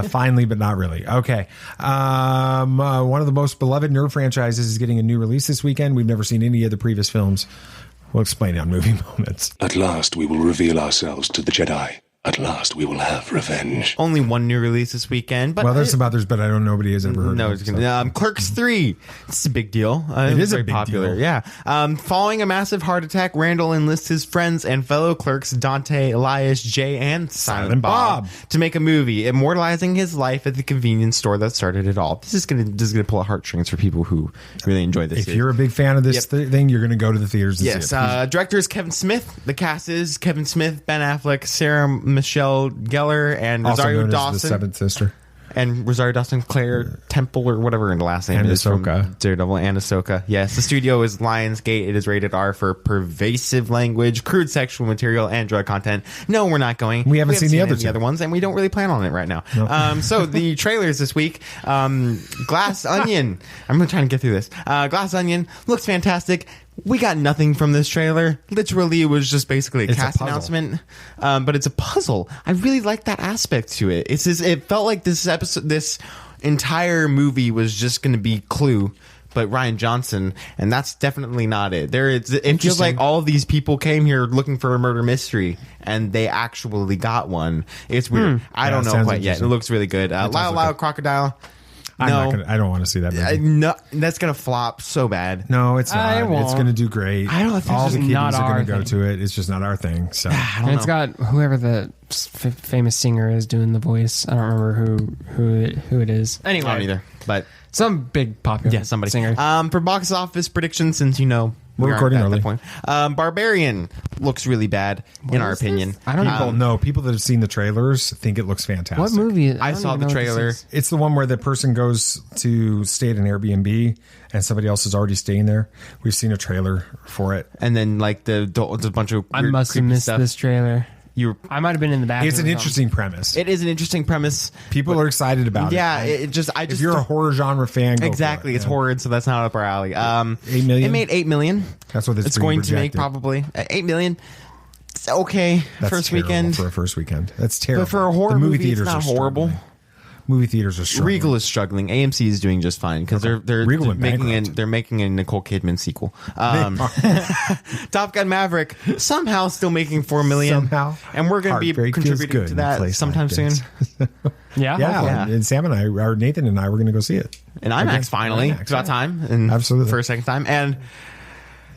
finally, but not really. Okay. One of the most beloved nerd franchises is getting a new release this weekend. We've never seen any of the previous films. We'll explain it on Movie Moments. At last we will reveal ourselves to the Jedi. At last we will have revenge. Only one new release this weekend, but Well, there's some others, but I don't. Nobody has ever heard. No, of it's it, gonna, Clerks 3. It's a big deal. It is a very big popular. deal. Yeah. Following a massive heart attack, Randall enlists his friends and fellow clerks Dante, Elias, Jay, and Silent Bob to make a movie immortalizing his life at the convenience store that started it all. This is gonna pull at heartstrings for people who really enjoy this. If you're a big fan of this thing, you're going to go to the theaters. And Yes, see it. director is Kevin Smith. The cast is Kevin Smith, Ben Affleck, Sarah Michelle Gellar, and Also Rosario known as Dawson. the Seventh Sister. and Rosario Dawson, Claire Temple or whatever in the last name is from Daredevil, and Ahsoka. Yes, the studio is Lionsgate. It is rated R for pervasive language, crude sexual material, and drug content. No, we're not going. We haven't seen the other ones, and we don't really plan on it right now. Nope. So the trailers this week, Glass Onion. I'm trying to get through this. Glass Onion looks fantastic. We got nothing from this trailer. Literally, it was just basically a cast announcement. But it's a puzzle. I really like that aspect to it. It felt like this entire movie was just going to be Clue, but Rian Johnson, and that's definitely not it. It feels like all of these people came here looking for a murder mystery, and they actually got one. It's weird. I don't know quite yet. It looks really good. Loud Crocodile. I don't want to see that movie. No, that's going to flop so bad. No, it's not. It's going to do great. I don't think all the kiddies are going to go thing. to it. It's just not our thing. So and it's got whoever the famous singer is doing the voice. I don't remember who it is. Anyway, I don't either. But some big popular singer. For box office predictions, since we're recording early. Barbarian looks really bad in our opinion. I don't know. People that have seen the trailers think it looks fantastic. What movie? I saw the trailer. It's the one where the person goes to stay at an Airbnb and somebody else is already staying there. We've seen a trailer for it, and then like the bunch of I must have missed this trailer. I might have been in the bathroom. It's an interesting premise. It is an interesting premise. People are excited about it. Yeah, if you're a horror genre fan, exactly, it's horror, so that's not up our alley. 8 million. It made $8 million. That's what it's going to make, probably $8 million. It's okay. That's first weekend for a first weekend. That's terrible. But for a horror movie, it's not horrible. Movie theaters are struggling. Regal is struggling. AMC is doing just fine because they're making a Nicole Kidman sequel. Top Gun Maverick somehow still making $4 million. Somehow, and we're going to be contributing to that sometime soon. Yeah. And Sam and I, or Nathan and I, were going to go see it. And IMAX finally. It's about time. And absolutely, for a second time. And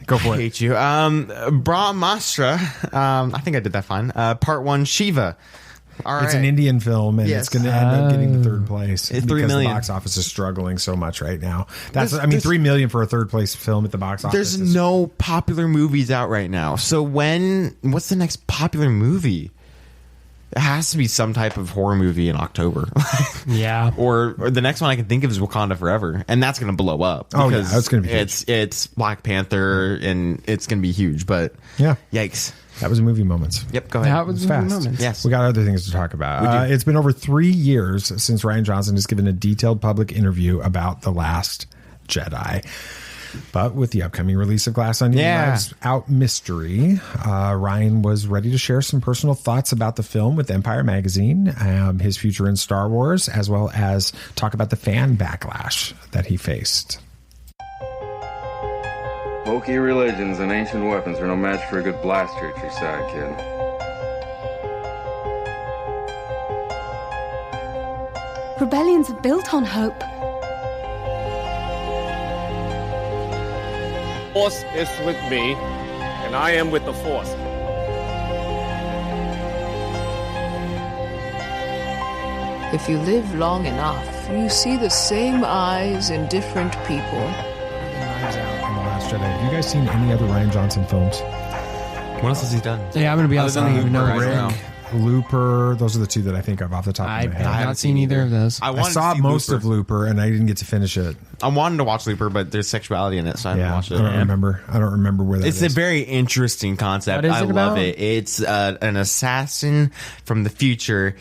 go for it. I hate you. Brahmastra. I think I did that fine. Part 1, Shiva. It's an Indian film, and it's going to end up getting the third place. It's $3 million. The box office is struggling so much right now. $3 million for a third place film at the box office. There's no popular movies out right now. So what's the next popular movie? It has to be some type of horror movie in October. Yeah. Or the next one I can think of is Wakanda Forever, and that's going to blow up. Oh, yeah, that's going to be huge. It's Black Panther, and it's going to be huge. But yikes. That was movie moments. Yep, go ahead. That was movie moments. Yes. We got other things to talk about. It's been over 3 years since Rian Johnson has given a detailed public interview about The Last Jedi. But with the upcoming release of Glass Onion Lives Out Mystery, Rian was ready to share some personal thoughts about the film with Empire Magazine, his future in Star Wars, as well as talk about the fan backlash that he faced. Hokey religions and ancient weapons are no match for a good blaster at your side, kid. Rebellions are built on hope. Force is with me, and I am with the Force. If you live long enough, you see the same eyes in different people. Jedi. Have you guys seen any other Rian Johnson films? What else has he done? Yeah, I'm going to be honest. I don't even know Rick, Looper. Those are the two that I think of off the top of my head. I have not seen either of those. I saw most of Looper, and I didn't get to finish it. I wanted to watch Looper, but there's sexuality in it, so I didn't watch it. I don't remember where that is. It's a very interesting concept. I love it. It's an assassin from the future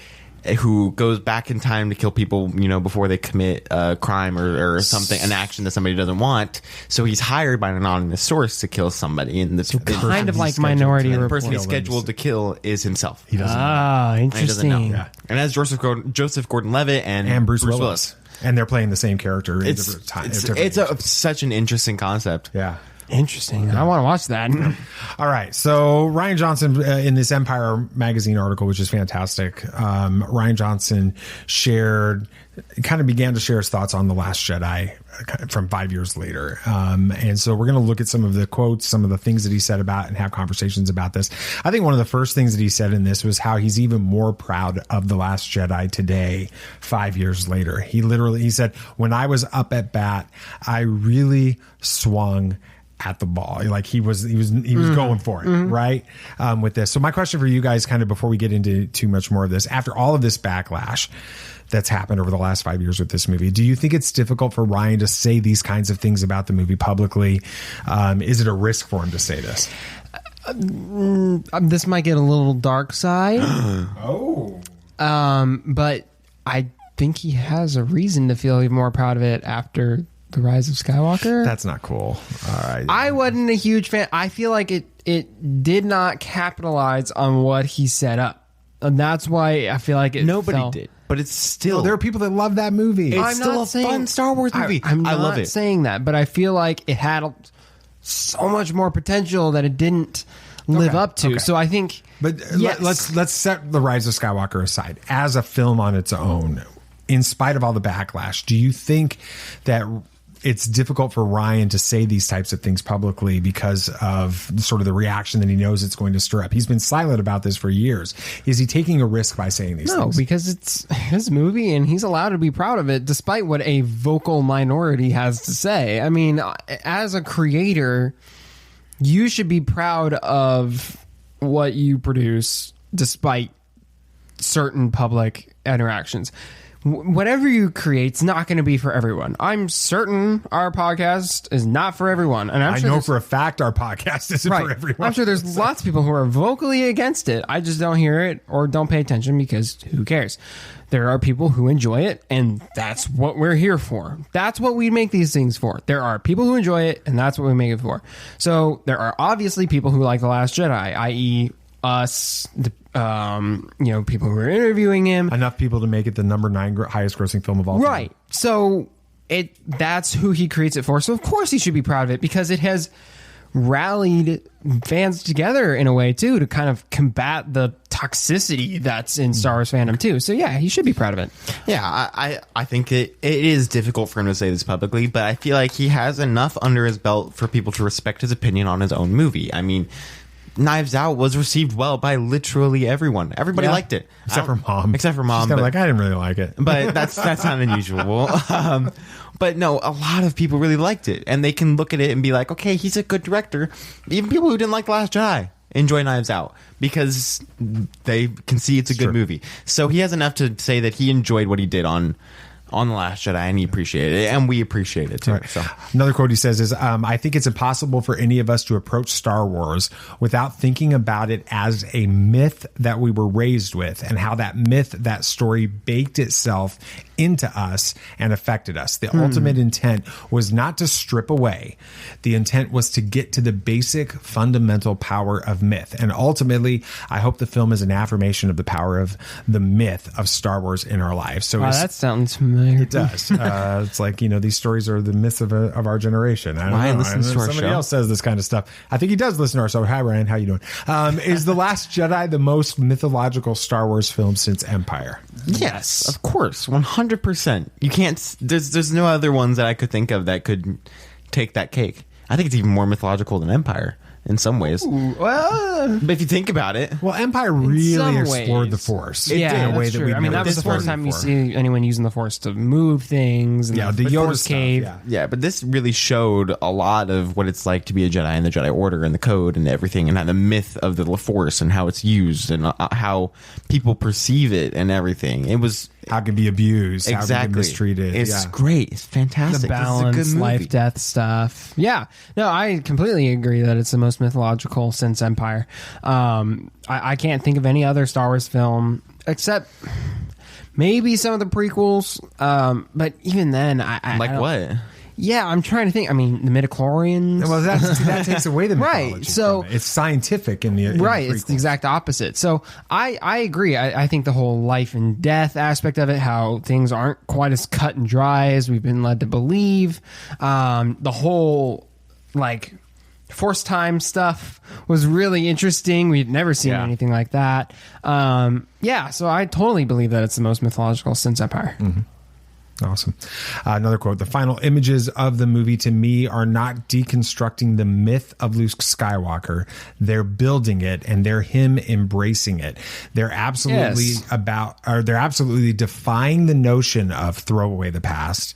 who goes back in time to kill people, before they commit a crime or something, an action that somebody doesn't want. So he's hired by an anonymous source to kill somebody. And kind of like Minority Report. The person he's scheduled to kill is himself. He doesn't know. Interesting. And he doesn't know. Yeah. And as Joseph Gordon-Levitt and Bruce Willis. And they're playing the same character. It's such an interesting concept. Yeah. Interesting. I want to watch that. All right. So Rian Johnson, in this Empire Magazine article, which is fantastic, Rian Johnson began to share his thoughts on The Last Jedi from 5 years later. And so we're going to look at some of the quotes, some of the things that he said about and have conversations about this. I think one of the first things that he said in this was how he's even more proud of The Last Jedi today, 5 years later. He said, when I was up at bat, I really swung at the ball. Like he was going for it, right? With this. So my question for you guys, kind of before we get into too much more of this, after all of this backlash that's happened over the last 5 years with this movie, do you think it's difficult for Ryan to say these kinds of things about the movie publicly? Is it a risk for him to say this? This might get a little dark side. But I think he has a reason to feel even more proud of it after The Rise of Skywalker. That's not cool. All right. I wasn't a huge fan. I feel like it did not capitalize on what he set up. And that's why I feel like nobody did. But it's still... there are people that love that movie. It's still a fun Star Wars movie. I love it. saying that, but I feel like it had so much more potential that it didn't live up to. Okay. So I think... But let's set The Rise of Skywalker aside. As a film on its own, in spite of all the backlash, do you think that it's difficult for Ryan to say these types of things publicly because of sort of the reaction that he knows it's going to stir up? He's been silent about this for years. Is he taking a risk by saying these things? No, because it's his movie and he's allowed to be proud of it despite what a vocal minority has to say. I mean, as a creator, you should be proud of what you produce despite certain public interactions. Whatever you create's not going to be for everyone. I'm certain our podcast is not for everyone, and I know for a fact our podcast isn't for everyone. I'm sure there's lots of people who are vocally against it. I just don't hear it or don't pay attention because who cares? There are people who enjoy it, and that's what we're here for. That's what we make these things for. There are people who enjoy it, and that's what we make it for. So there are obviously people who like The Last Jedi, i.e. us, people who are interviewing him. Enough people to make it the number 9 highest grossing film of all time. Right. So that's who he creates it for. So of course he should be proud of it because it has rallied fans together in a way too to kind of combat the toxicity that's in Star Wars fandom too. So yeah, he should be proud of it. Yeah, I think it is difficult for him to say this publicly, but I feel like he has enough under his belt for people to respect his opinion on his own movie. I mean, Knives Out was received well by literally everyone. Everybody liked it. Except for Mom. Except for Mom. She's kind of like, I didn't really like it. But that's not unusual. But no, a lot of people really liked it. And they can look at it and be like, okay, he's a good director. Even people who didn't like The Last Jedi enjoy Knives Out because they can see it's a good movie. So he has enough to say that he enjoyed what he did on The Last Jedi, and he appreciated it, and we appreciate it too. Right. So another quote he says is, I think it's impossible for any of us to approach Star Wars without thinking about it as a myth that we were raised with, and how that myth, that story baked itself into us and affected us. The ultimate intent was not to strip away. The intent was to get to the basic fundamental power of myth. And ultimately, I hope the film is an affirmation of the power of the myth of Star Wars in our lives. So that sounds familiar. It does. It's like, these stories are the myths of our generation. I don't know. Listens to our Somebody show. else says this kind of stuff. I think he does listen to our show. Hi, Ryan. How you doing? Is The Last Jedi the most mythological Star Wars film since Empire? Yes, of course, 100%. You can't. There's no other ones that I could think of that could take that cake. I think it's even more mythological than Empire in some ways. Ooh, well, but if you think about it, well, Empire really explored the Force. Yeah, in a way that we. I mean, that was the first time you see anyone using the Force to move things. And the Yoda Force stuff, cave. Yeah, but this really showed a lot of what it's like to be a Jedi and the Jedi Order and the code and everything, and the myth of the Force and how it's used and how people perceive it and everything. It was. How it can be abused, how it can be mistreated. It's great. It's fantastic. The balance, life, death stuff. Yeah. No, I completely agree that it's the most mythological since Empire. I can't think of any other Star Wars film except maybe some of the prequels. But even then, I like what? Yeah, I'm trying to think. I mean, the midichlorians. Well, that takes away the mythology. Right. So it's scientific in the it's the exact opposite. So I agree. I think the whole life and death aspect of it, how things aren't quite as cut and dry as we've been led to believe. The whole Force time stuff was really interesting. We'd never seen anything like that. So I totally believe that it's the most mythological since Empire. Mm-hmm. Awesome. Another quote: "The final images of the movie to me are not deconstructing the myth of Luke Skywalker. They're building it, and they're him embracing it. They're absolutely they're absolutely defying the notion of throw away the past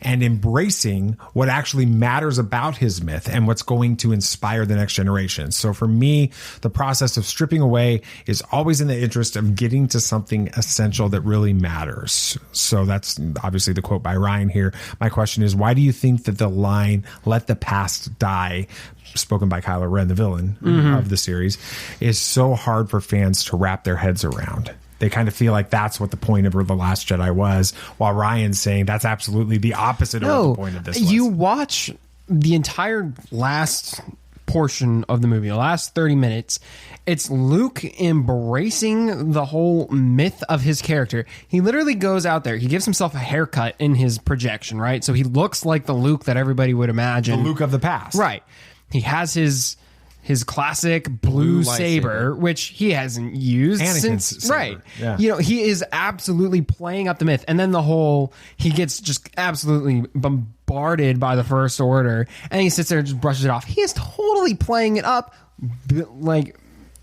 and embracing what actually matters about his myth and what's going to inspire the next generation." So for me, the process of stripping away is always in the interest of getting to something essential that really matters. So that's obviously the quote by Ryan here. My question is, why do you think that the line, "let the past die," spoken by Kylo Ren, the villain of the series, is so hard for fans to wrap their heads around? They kind of feel like that's what the point of The Last Jedi was, while Ryan's saying that's absolutely the opposite of what the point of this was. You watch the entire last portion of the movie, the last 30 minutes, it's Luke embracing the whole myth of his character. He literally goes out there, he gives himself a haircut in his projection, right? So he looks like the Luke that everybody would imagine. The Luke of the past. Right. He has his classic blue saber, which he hasn't used since saber. Right. Yeah. You know, he is absolutely playing up the myth. And then he gets just absolutely bombarded by the First Order, and he sits there and just brushes it off. He is totally playing it up, like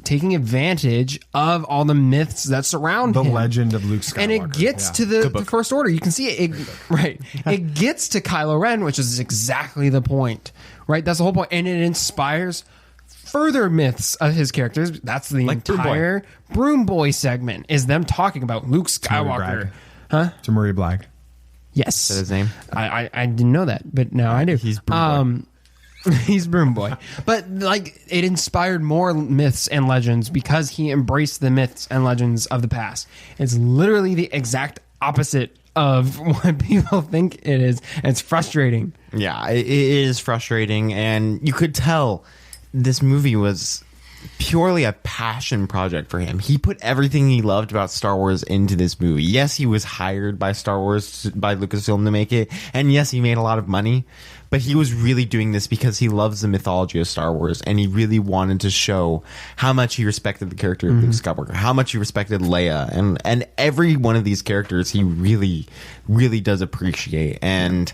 taking advantage of all the myths that surround the him. legend of Luke Skywalker. And it gets to the First Order. You can see it. Right. It gets to Kylo Ren, which is exactly the point. Right. That's the whole point. And it inspires further myths of his characters. That's the entire Broom Boy segment, is them talking about Luke Skywalker. Huh? Tamuri Blag. Yes. Is that his name? I didn't know that, but now I do. He's Broom Boy. He's Broom Boy. But like, it inspired more myths and legends because he embraced the myths and legends of the past. It's literally the exact opposite of what people think it is. And it's frustrating. Yeah, it is frustrating, and you could tell this movie was purely a passion project for him. He put everything he loved about Star Wars into this movie. Yes, he was hired by by Lucasfilm to make it, and yes, he made a lot of money, but he was really doing this because he loves the mythology of Star Wars, and he really wanted to show how much he respected the character of Luke Skywalker, how much he respected Leia, and every one of these characters he really, really does appreciate. And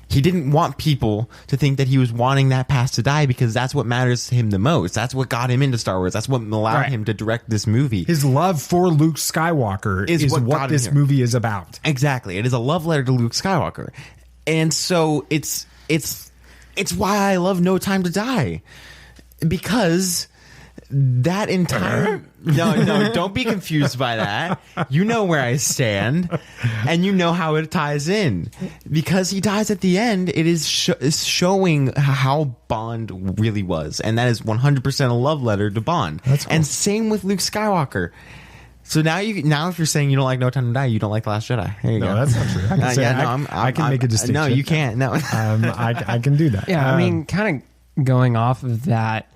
he didn't want people to think that he was wanting that past to die, because that's what matters to him the most. That's what got him into Star Wars. That's what allowed him to direct this movie. His love for Luke Skywalker is what this movie is about. Exactly. It is a love letter to Luke Skywalker. And so it's why I love No Time to Die. Because that entire... No, don't be confused by that. You know where I stand, and you know how it ties in. Because he dies at the end, it is showing how Bond really was, and that is 100% a love letter to Bond. That's cool. And same with Luke Skywalker. So now if you're saying you don't like No Time to Die, you don't like The Last Jedi. There you go. That's not true. I can make a distinction. No, you can't. No, I can do that. Yeah, I mean, kind of going off of that,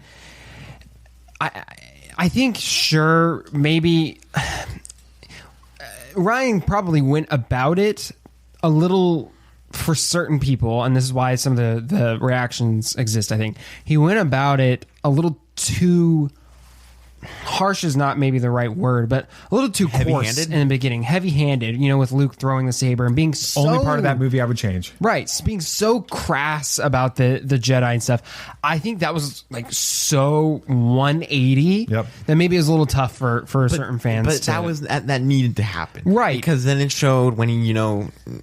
I think, sure, maybe Ryan probably went about it a little, for certain people, and this is why some of the reactions exist, I think. He went about it a little too... harsh is not maybe the right word, but a little too coarse in the beginning. Heavy-handed, with Luke throwing the saber and being so... Only part of that movie I would change. Right, being so crass about the Jedi and stuff. I think that was like so 180 that maybe it was a little tough for certain fans. But that needed to happen. Right. Because then it showed when he,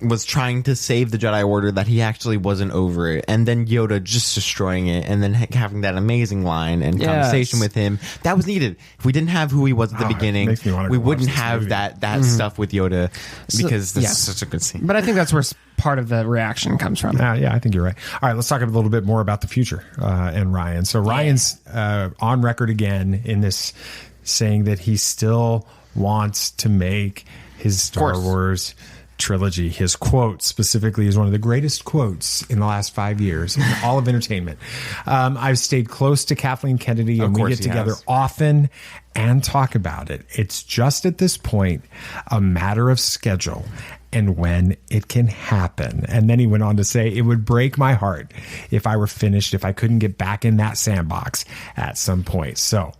was trying to save the Jedi Order that he actually wasn't over it. And then Yoda just destroying it, and then having that amazing line and conversation with him. That was needed. If we didn't have who he was at the beginning, we wouldn't have that stuff with Yoda, because this is such a good scene. But I think that's where part of the reaction comes from. Yeah, I think you're right. All right, let's talk a little bit more about the future and Ryan. So Ryan's on record again in this, saying that he still wants to make his Star Wars trilogy. His quote specifically is one of the greatest quotes in the last 5 years in all of entertainment. I've stayed close to Kathleen Kennedy, and we get together often and talk about it. It's just at this point a matter of schedule and when it can happen. And then he went on to say, it would break my heart if I were finished, if I couldn't get back in that sandbox at some point. So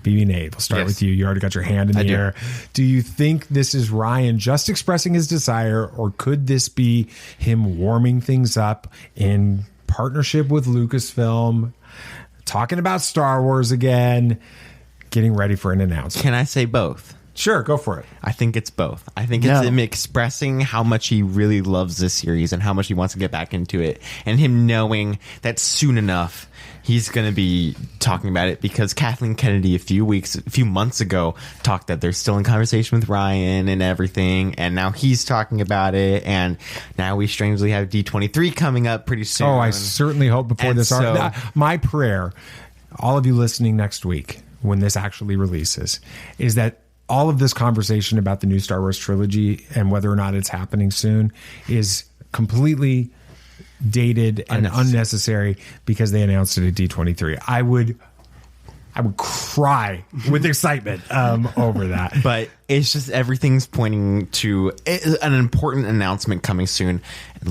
BB Nate, we'll start with you. You already got your hand in the air. Do you think this is Rian just expressing his desire, or could this be him warming things up in partnership with Lucasfilm, talking about Star Wars again, getting ready for an announcement? Can I say both? Sure, go for it. I think it's both. I think it's him expressing how much he really loves this series and how much he wants to get back into it, and him knowing that soon enough he's going to be talking about it, because Kathleen Kennedy a few months ago talked that they're still in conversation with Rian and everything, and now he's talking about it, and now we strangely have D23 coming up pretty soon. Oh, I certainly hope before this my prayer, all of you listening next week when this actually releases, is that all of this conversation about the new Star Wars trilogy and whether or not it's happening soon is completely dated and unnecessary because they announced it at D23. I would cry with excitement over that. But it's just everything's pointing to an important announcement coming soon.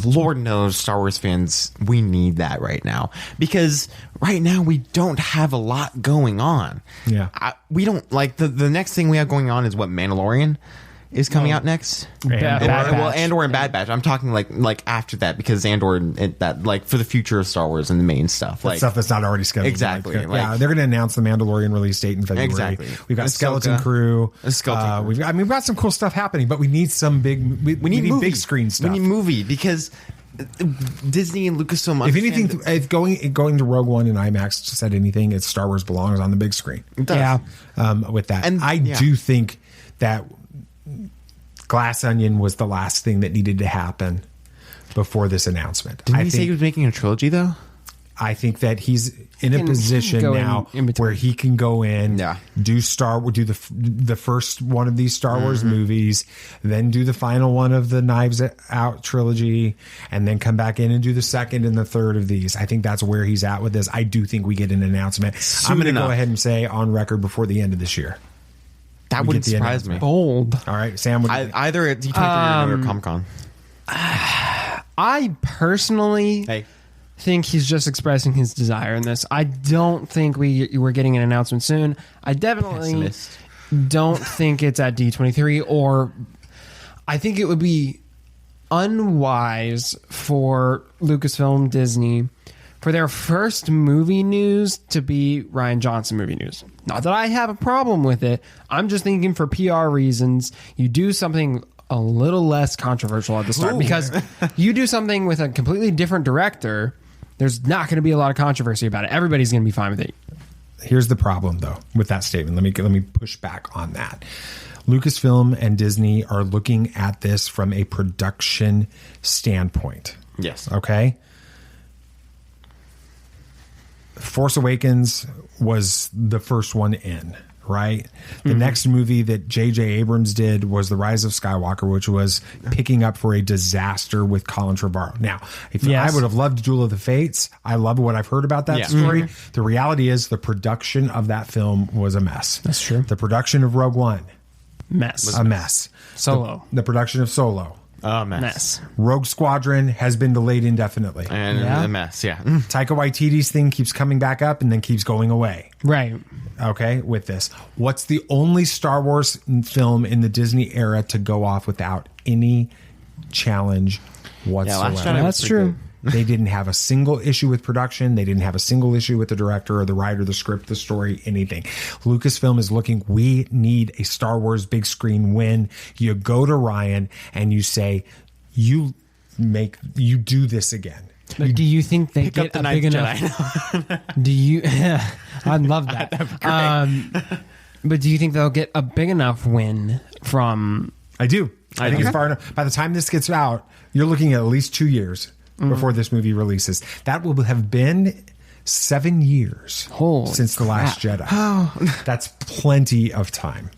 Lord knows, Star Wars fans, we need that right now, because right now we don't have a lot going on. Yeah, we don't like the next thing we have going on is what, Mandalorian is coming out next, Andor and Bad Batch. I'm talking like after that, because Andor and that, like, for the future of Star Wars and the main stuff, like stuff that's not already scheduled. Exactly. They're going to announce the Mandalorian release date in February. Exactly. We've got Skeleton Crew. We've got some cool stuff happening, but we need some big. We need big screen stuff. We need movie, because Disney and Lucasfilm. If anything, if going to Rogue One and IMAX said anything, it's Star Wars belongs on the big screen. It does. Yeah. With that, and I do think that Glass Onion was the last thing that needed to happen before this announcent. Didn't he say he was making a trilogy, though? I think that he's in a position now where he can go in, do the first one of these Star Wars movies, then do the final one of the Knives Out trilogy, and then come back in and do the second and the third of these. I think that's where he's at with this. I do think we get an announcement. I'm going to go ahead and say on record before the end of this year. That wouldn't surprise me. Bold. All right, Sam. Either at D23 or Comic-Con. I personally think he's just expressing his desire in this. I don't think we're getting an announcement soon. I definitely don't think it's at D23, or I think it would be unwise for Lucasfilm, Disney, for their first movie news to be Rian Johnson movie news. Not that I have a problem with it. I'm just thinking for PR reasons, you do something a little less controversial at the start. Because you do something with a completely different director, there's not going to be a lot of controversy about it. Everybody's going to be fine with it. Here's the problem, though, with that statement. Let me push back on that. Lucasfilm and Disney are looking at this from a production standpoint. Yes. Okay? Force Awakens was the first one in, right? The next movie that J.J. Abrams did was The Rise of Skywalker, which was picking up for a disaster with Colin Trevorrow. Now, I would have loved Duel of the Fates. I love what I've heard about that story. The reality is the production of that film was a mess. That's true. The production of Rogue One, a mess. Solo. The production of Solo. Mess. Rogue Squadron has been delayed indefinitely. And a mess, Taika Waititi's thing keeps coming back up and then keeps going away. Right. Okay, with this. What's the only Star Wars film in the Disney era to go off without any challenge whatsoever? That's true. They didn't have a single issue with production. They didn't have a single issue with the director or the writer, the script, the story, anything. Lucasfilm is looking, we need a Star Wars big screen win. You go to Rian and you say, you do this again. But do you think they get a big enough? Do you? I'd love that. But do you think they'll get a big enough win from? I do. I think it's far enough. By the time this gets out, you're looking at least 2 years before this movie releases. That will have been 7 years since The Last Jedi. Oh. That's plenty of time.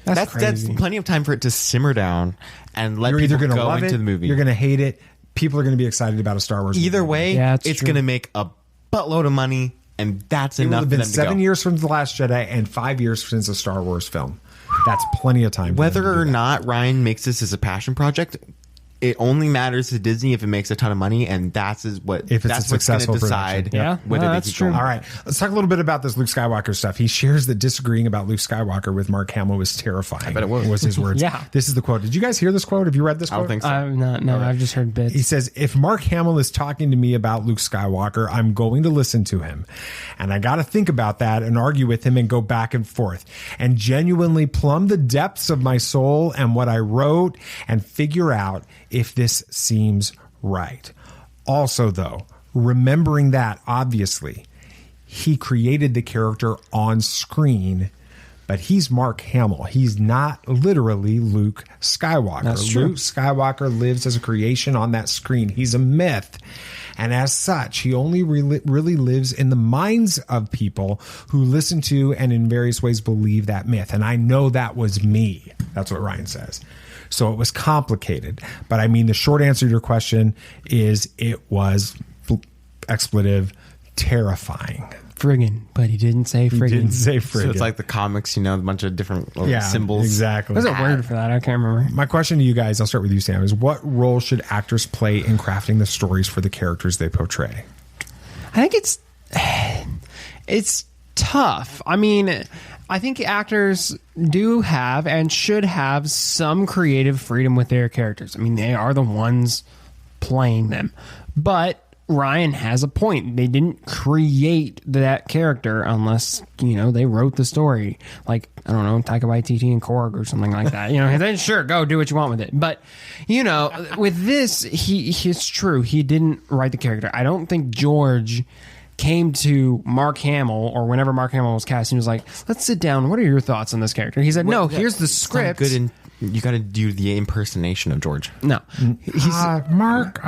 That's plenty of time for it to simmer down and let people go into the movie. You're going to hate it. People are going to be excited about a Star Wars movie. Either way, it's going to make a buttload of money, and that's enough for them to go. It will have been 7 years since The Last Jedi and 5 years since a Star Wars film. That's plenty of time. Whether or not Rian makes this as a passion project, it only matters to Disney if it makes a ton of money, and that's what's going to decide whether they keep going. All right, let's talk a little bit about this Luke Skywalker stuff. He shares that disagreeing about Luke Skywalker with Mark Hamill was terrifying. I bet it was his words. Yeah. This is the quote. Did you guys hear this quote? Have you read this quote? I don't think so. I've just heard bits. He says, if Mark Hamill is talking to me about Luke Skywalker, I'm going to listen to him. And I got to think about that and argue with him and go back and forth and genuinely plumb the depths of my soul and what I wrote and figure out if this seems right. Also, though, remembering that, obviously, he created the character on screen, but he's Mark Hamill. He's not literally Luke Skywalker. That's true. Luke Skywalker lives as a creation on that screen. He's a myth. And as such, he only really lives in the minds of people who listen to and in various ways believe that myth. And I know that was me. That's what Ryan says. So it was complicated. But I mean, the short answer to your question is it was expletive terrifying. Friggin', but he didn't say friggin'. He didn't say friggin'. So it's like the comics, a bunch of different symbols. Exactly. There's a word for that. I can't remember. My question to you guys, I'll start with you, Sam, is what role should actors play in crafting the stories for the characters they portray? I think it's tough. I mean, I think actors do have and should have some creative freedom with their characters. I mean, they are the ones playing them. But Ryan has a point. They didn't create that character unless, they wrote the story. Like, I don't know, Taika Waititi and Korg or something like that. Then sure, go do what you want with it. But, with this, it's true. He didn't write the character. I don't think George came to Mark Hamill or whenever Mark Hamill was cast and was like, let's sit down. What are your thoughts on this character? He said, no, here's the script. You got to do the impersonation of George. No. Mark,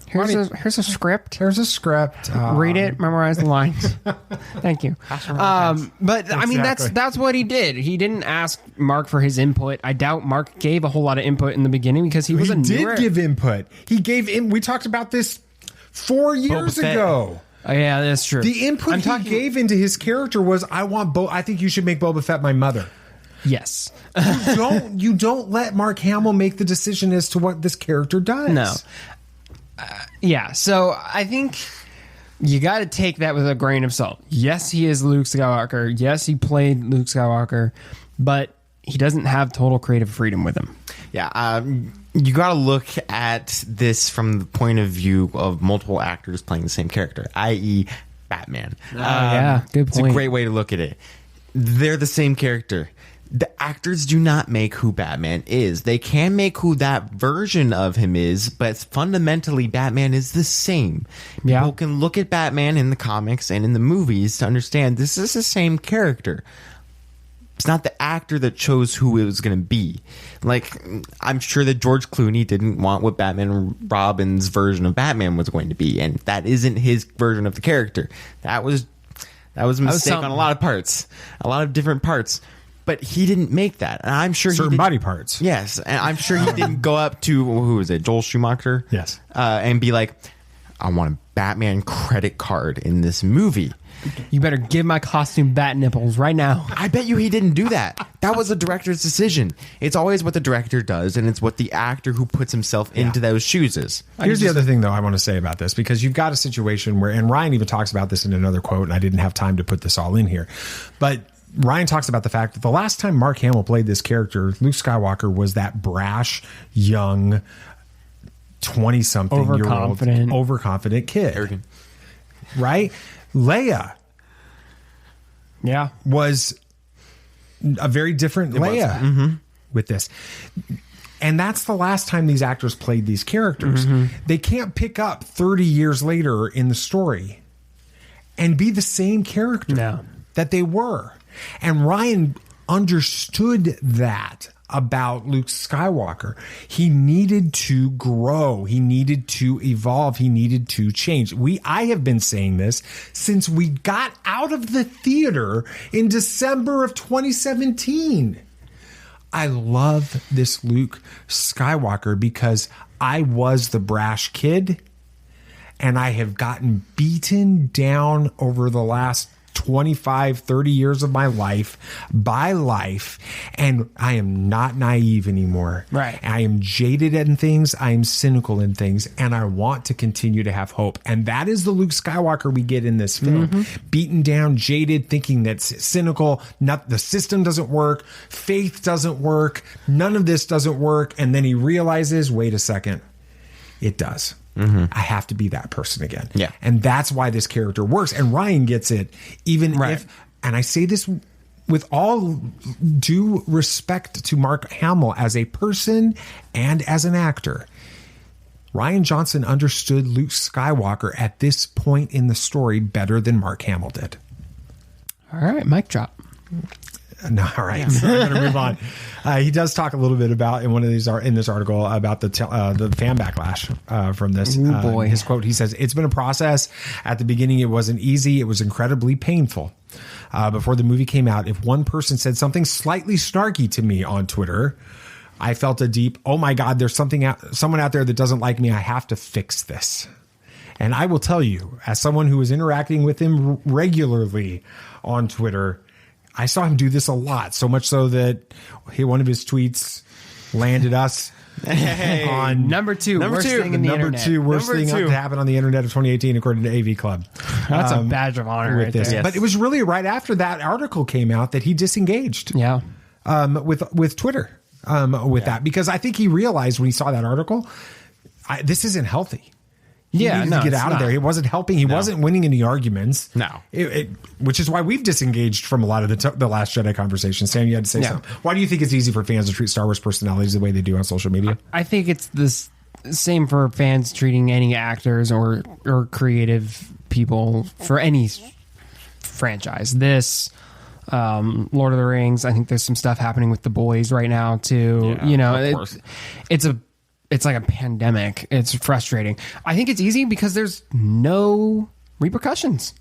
Here's a script. Here's a script. Read it, memorize the lines. Thank you. But I mean, that's what he did. He didn't ask Mark for his input. I doubt Mark gave a whole lot of input in the beginning because he did give input. He gave in. We talked about this 4 years ago. Oh, yeah, that's true. The input he gave into his character was, I think you should make Boba Fett my mother. Yes. You don't let Mark Hamill make the decision as to what this character does. No. Yeah, so I think you got to take that with a grain of salt. Yes, he is Luke Skywalker. Yes, he played Luke Skywalker, but he doesn't have total creative freedom with him. Yeah, you got to look at this from the point of view of multiple actors playing the same character, i.e. Batman. Yeah, good point. It's a great way to look at it. They're the same character. The actors do not make who Batman is. They can make who that version of him is, but fundamentally Batman is the same. People can look at Batman in the comics and in the movies to understand this is the same character. It's not the actor that chose who it was going to be. Like, I'm sure that George Clooney didn't want what Batman and Robin's version of Batman was going to be, and that isn't his version of the character. That was a mistake on a lot of parts, a lot of different parts. But he didn't make that. And I'm sure certain body parts. Yes. And I'm sure he didn't go up to, who is it, Joel Schumacher? Yes. And be like, I want a Batman credit card in this movie. You better give my costume bat nipples right now. I bet you he didn't do that. That was the director's decision. It's always what the director does, and it's what the actor who puts himself into those shoes is. Here's the other thing, though, I want to say about this, because you've got a situation where, and Ryan even talks about this in another quote, and I didn't have time to put this all in here, but Ryan talks about the fact that the last time Mark Hamill played this character, Luke Skywalker was that brash, young, 20-something-year-old, overconfident kid. Arrogant. Right? Leia. Yeah. Was a very different Leia with this. And that's the last time these actors played these characters. They can't pick up 30 years later in the story and be the same character that they were. And Ryan understood that about Luke Skywalker. He needed to grow. He needed to evolve. He needed to change. I have been saying this since we got out of the theater in December of 2017. I love this Luke Skywalker because I was the brash kid and I have gotten beaten down over the last 25, 30 years of my life by life, and I am not naive anymore. Right. I am jaded in things. I am cynical in things, and I want to continue to have hope. And that is the Luke Skywalker we get in this film. Beaten down, jaded, thinking that's cynical. The system doesn't work. Faith doesn't work. None of this doesn't work. And then he realizes, wait a second, it does. I have to be that person again. Yeah. And that's why this character works. And Ryan gets it, even if, and I say this with all due respect to Mark Hamill as a person and as an actor, Rian Johnson understood Luke Skywalker at this point in the story better than Mark Hamill did. All right, mic drop. No, all right. So I'm going to move on. He does talk a little bit about in this article about the fan backlash from this. Boy. His quote, he says, "It's been a process. At the beginning, it wasn't easy. It was incredibly painful. Before the movie came out, if one person said something slightly snarky to me on Twitter, I felt a deep, oh my God, there's someone out there that doesn't like me. I have to fix this." And I will tell you, as someone who was interacting with him regularly on Twitter, I saw him do this a lot, so much so that one of his tweets landed us on number two worst thing in the internet. Worst thing to happen on the internet of 2018, according to AV Club. That's a badge of honor right there. Yes. But it was really right after that article came out that he disengaged. Yeah, with Twitter that, because I think he realized when he saw that article, this isn't healthy. He needed to get out of there. He wasn't helping. He wasn't winning any arguments. No. Which is why we've disengaged from a lot of the Last Jedi conversations. Sam, you had to say something. Why do you think it's easy for fans to treat Star Wars personalities the way they do on social media? I think it's the same for fans treating any actors or creative people for any franchise. This, Lord of the Rings, I think there's some stuff happening with The Boys right now too. Yeah, of course. It's like a pandemic. It's frustrating. I think it's easy because there's no repercussions.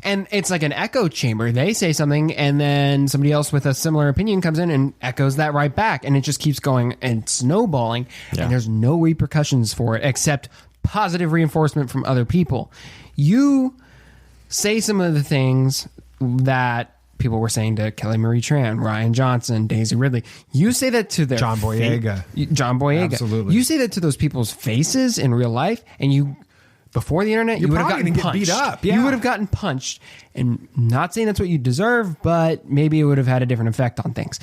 And it's like an echo chamber. They say something and then somebody else with a similar opinion comes in and echoes that right back. And it just keeps going and snowballing. Yeah. And there's no repercussions for it except positive reinforcement from other people. You say some of the things that people were saying to Kelly Marie Tran, Rian Johnson, Daisy Ridley. You say that to their John Boyega. Absolutely. You say that to those people's faces in real life, and you, before the internet, you would have gotten punched. Beat up. Yeah. You would have gotten punched, and not saying that's what you deserve, but maybe it would have had a different effect on things.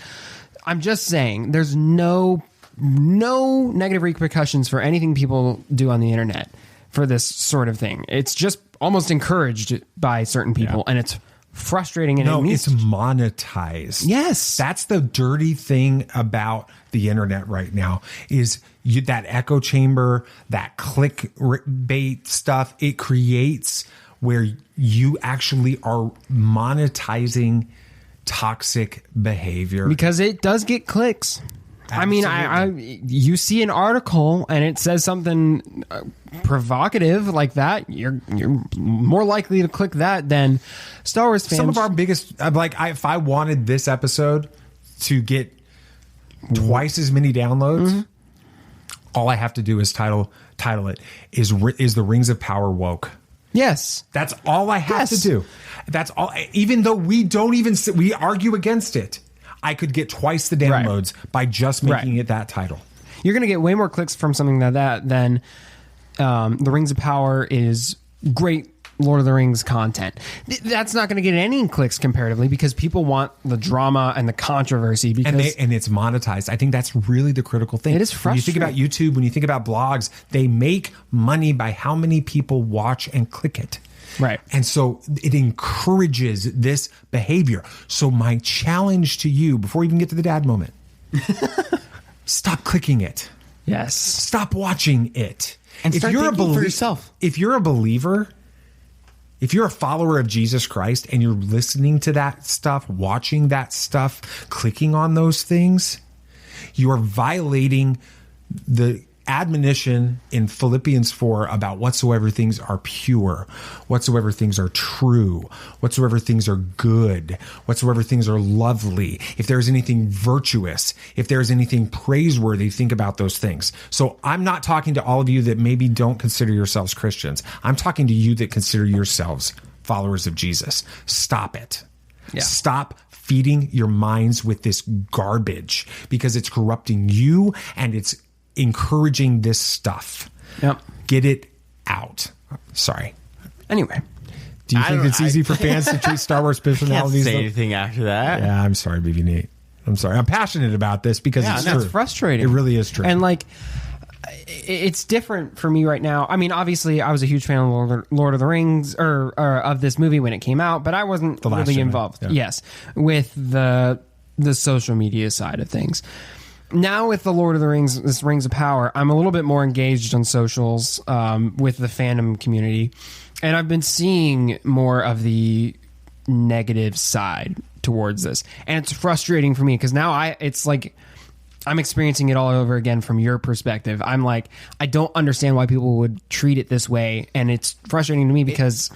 I'm just saying there's no negative repercussions for anything people do on the internet for this sort of thing. It's just almost encouraged by certain people, and it's frustrating. And it's monetized. Yes, that's the dirty thing about the internet right now is that echo chamber, that clickbait stuff. It creates where you actually are monetizing toxic behavior because it does get clicks. Absolutely. I mean, you see an article and it says something provocative like that, you're more likely to click that than Star Wars fans. Some of our biggest, if I wanted this episode to get twice as many downloads, all I have to do is title it is the Rings of Power woke. Yes, that's all I have to do. That's all. Even though we argue against it. I could get twice the downloads by just making it that title. You're going to get way more clicks from something like that than The Rings of Power is great Lord of the Rings content. That's not going to get any clicks comparatively because people want the drama and the controversy. Because and it's monetized. I think that's really the critical thing. It is frustrating. When you think about YouTube, when you think about blogs, they make money by how many people watch and click it. Right. And so it encourages this behavior. So my challenge to you, before we even get to the dad moment, stop clicking it. Yes. Stop watching it. And start thinking for yourself. If you're a believer, if you're a follower of Jesus Christ and you're listening to that stuff, watching that stuff, clicking on those things, you are violating the admonition in Philippians 4 about whatsoever things are pure, whatsoever things are true, whatsoever things are good, whatsoever things are lovely, if there's anything virtuous, if there's anything praiseworthy, think about those things. So I'm not talking to all of you that maybe don't consider yourselves Christians. I'm talking to you that consider yourselves followers of Jesus. Stop it. Yeah. Stop feeding your minds with this garbage because it's corrupting you and it's encouraging this stuff. Yep. Get it out. Sorry. Anyway. Do you think it's easy for fans to treat Star Wars personalities? Can't say anything after that. Yeah, I'm sorry, BB Nate. I'm sorry. I'm passionate about this because it's true. It's frustrating. It really is true. And like, it's different for me right now. I mean, obviously, I was a huge fan of Lord of the Rings or of this movie when it came out, but I wasn't really involved. Yeah. Yes, with the social media side of things. Now with the Lord of the Rings, this Rings of Power, I'm a little bit more engaged on socials with the fandom community, and I've been seeing more of the negative side towards this, and it's frustrating for me because now it's like I'm experiencing it all over again from your perspective. I'm like, I don't understand why people would treat it this way, and it's frustrating to me because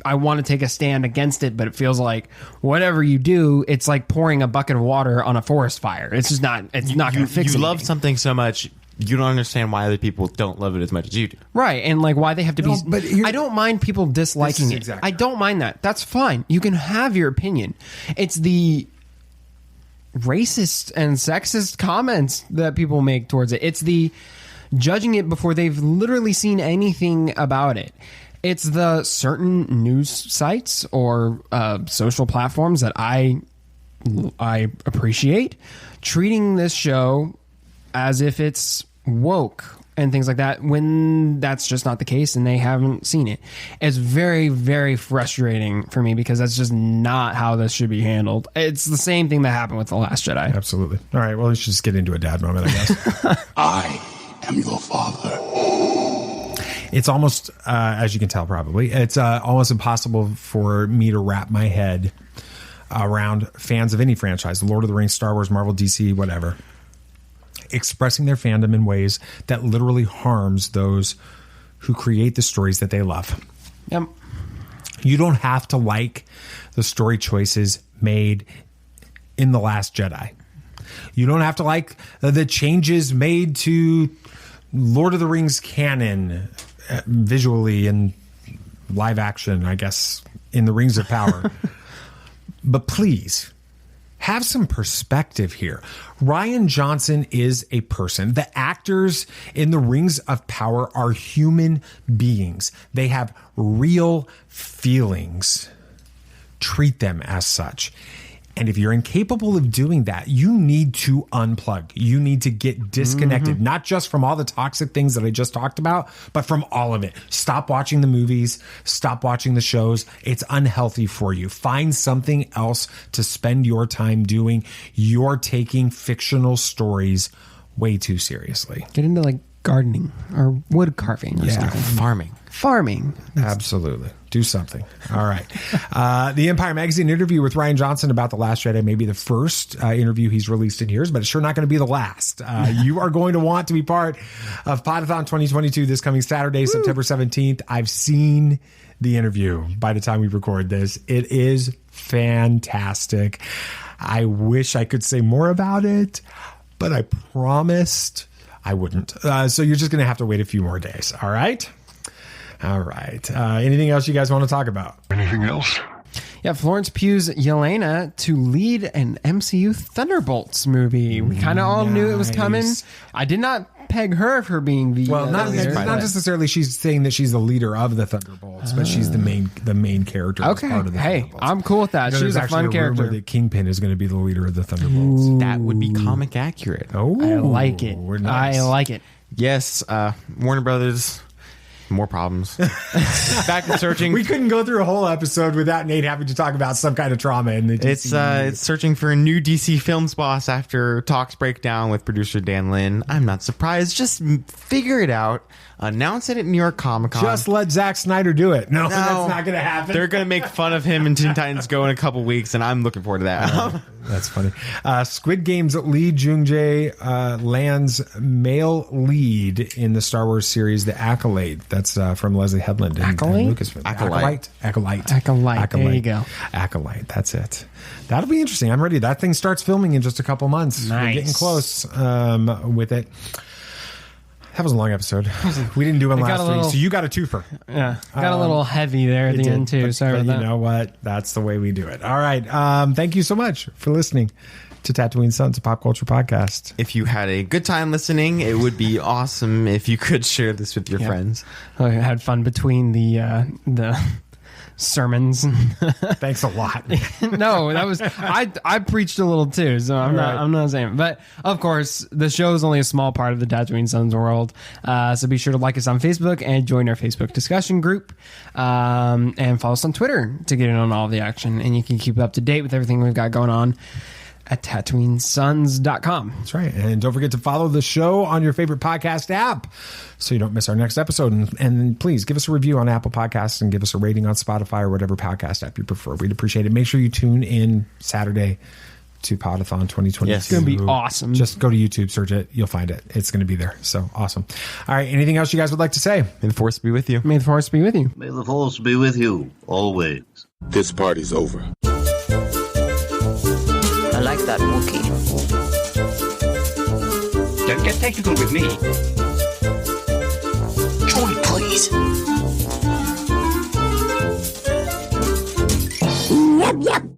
I want to take a stand against it, but it feels like whatever you do, it's like pouring a bucket of water on a forest fire. It's just not. It's not going to fix it. You love something so much, you don't understand why other people don't love it as much as you do. Right, and like why they have to be. But I don't mind people disliking it. Exactly. I don't mind that. That's fine. You can have your opinion. It's the racist and sexist comments that people make towards it. It's the judging it before they've literally seen anything about it. It's the certain news sites or social platforms that I appreciate treating this show as if it's woke and things like that when that's just not the case and they haven't seen it. It's very, very frustrating for me because that's just not how this should be handled. It's the same thing that happened with The Last Jedi. Absolutely. All right, well, let's just get into a dad moment, I guess. I am your father. It's almost, as you can tell probably, it's almost impossible for me to wrap my head around fans of any franchise, The Lord of the Rings, Star Wars, Marvel, DC, whatever, expressing their fandom in ways that literally harms those who create the stories that they love. Yep. You don't have to like the story choices made in The Last Jedi. You don't have to like the changes made to Lord of the Rings canon visually and live action, I guess, in the Rings of Power. But please, have some perspective here. Rian Johnson is a person. The actors in the Rings of Power are human beings. They have real feelings. Treat them as such. And if you're incapable of doing that, you need to unplug. You need to get disconnected, not just from all the toxic things that I just talked about, but from all of it. Stop watching the movies. Stop watching the shows. It's unhealthy for you. Find something else to spend your time doing. You're taking fictional stories way too seriously. Get into like gardening or wood carving or something. Farming. Absolutely. Do something. All right. The Empire Magazine interview with Rian Johnson about The Last Jedi may be the first interview he's released in years, but it's sure not going to be the last. You are going to want to be part of Podathon 2022 this coming Saturday, September 17th. I've seen the interview by the time we record this. It is fantastic. I wish I could say more about it, but I promised I wouldn't. So you're just going to have to wait a few more days. All right. All right. Anything else you guys want to talk about? Anything else? Yeah, Florence Pugh's Yelena to lead an MCU Thunderbolts movie. We kind of all knew it was coming. I did not peg her for being the not necessarily. She's saying that she's the leader of the Thunderbolts, but she's the main character. Okay, part of the Thunderbolts. I'm cool with that. She's a fun character. That Kingpin is going to be the leader of the Thunderbolts. That would be comic accurate. Oh, I like it. Nice. I like it. Yes, Warner Brothers. More problems. Back to searching. We couldn't go through a whole episode without Nate having to talk about some kind of trauma in the DC. It's searching for a new DC Films boss after talks break down with producer Dan Lin. I'm not surprised. Just figure it out. Announce it at New York Comic Con. Just let Zack Snyder do it. No, that's not going to happen. They're going to make fun of him in Teen Titans Go in a couple weeks, and I'm looking forward to that. That's funny. Squid Game's Lee Jung-jae lands male lead in the Star Wars series The Accolade. That's from Leslie Headland and Lucasfilm. Acolyte. There you go. Acolyte. That's it. That'll be interesting. I'm ready. That thing starts filming in just a couple months. Nice. We're getting close with it. That was a long episode. We didn't do one last week, so you got a twofer. Yeah, got a little heavy there at the end too. Sorry about that. You know what? That's the way we do it. All right. Thank you so much for listening to Tatooine Sons, a pop culture podcast. If you had a good time listening, it would be awesome if you could share this with your friends. I had fun between the sermons. Thanks a lot. No, that was I preached a little too, so I'm not saying. But of course, the show is only a small part of the Tatooine Sons world. So be sure to like us on Facebook and join our Facebook discussion group, and follow us on Twitter to get in on all of the action. And you can keep up to date with everything we've got going on at TatooineSons.com. That's right. And don't forget to follow the show on your favorite podcast app so you don't miss our next episode. And please give us a review on Apple Podcasts and give us a rating on Spotify or whatever podcast app you prefer. We'd appreciate it. Make sure you tune in Saturday to Podathon 2022. Yes. It's going to be awesome. Just go to YouTube, search it. You'll find it. It's going to be there. So awesome. All right. Anything else you guys would like to say? May the Force be with you. May the Force be with you. May the Force be with you always. This party's over. I like that Wookiee. Don't get technical with me. Join, please. Yep, yep.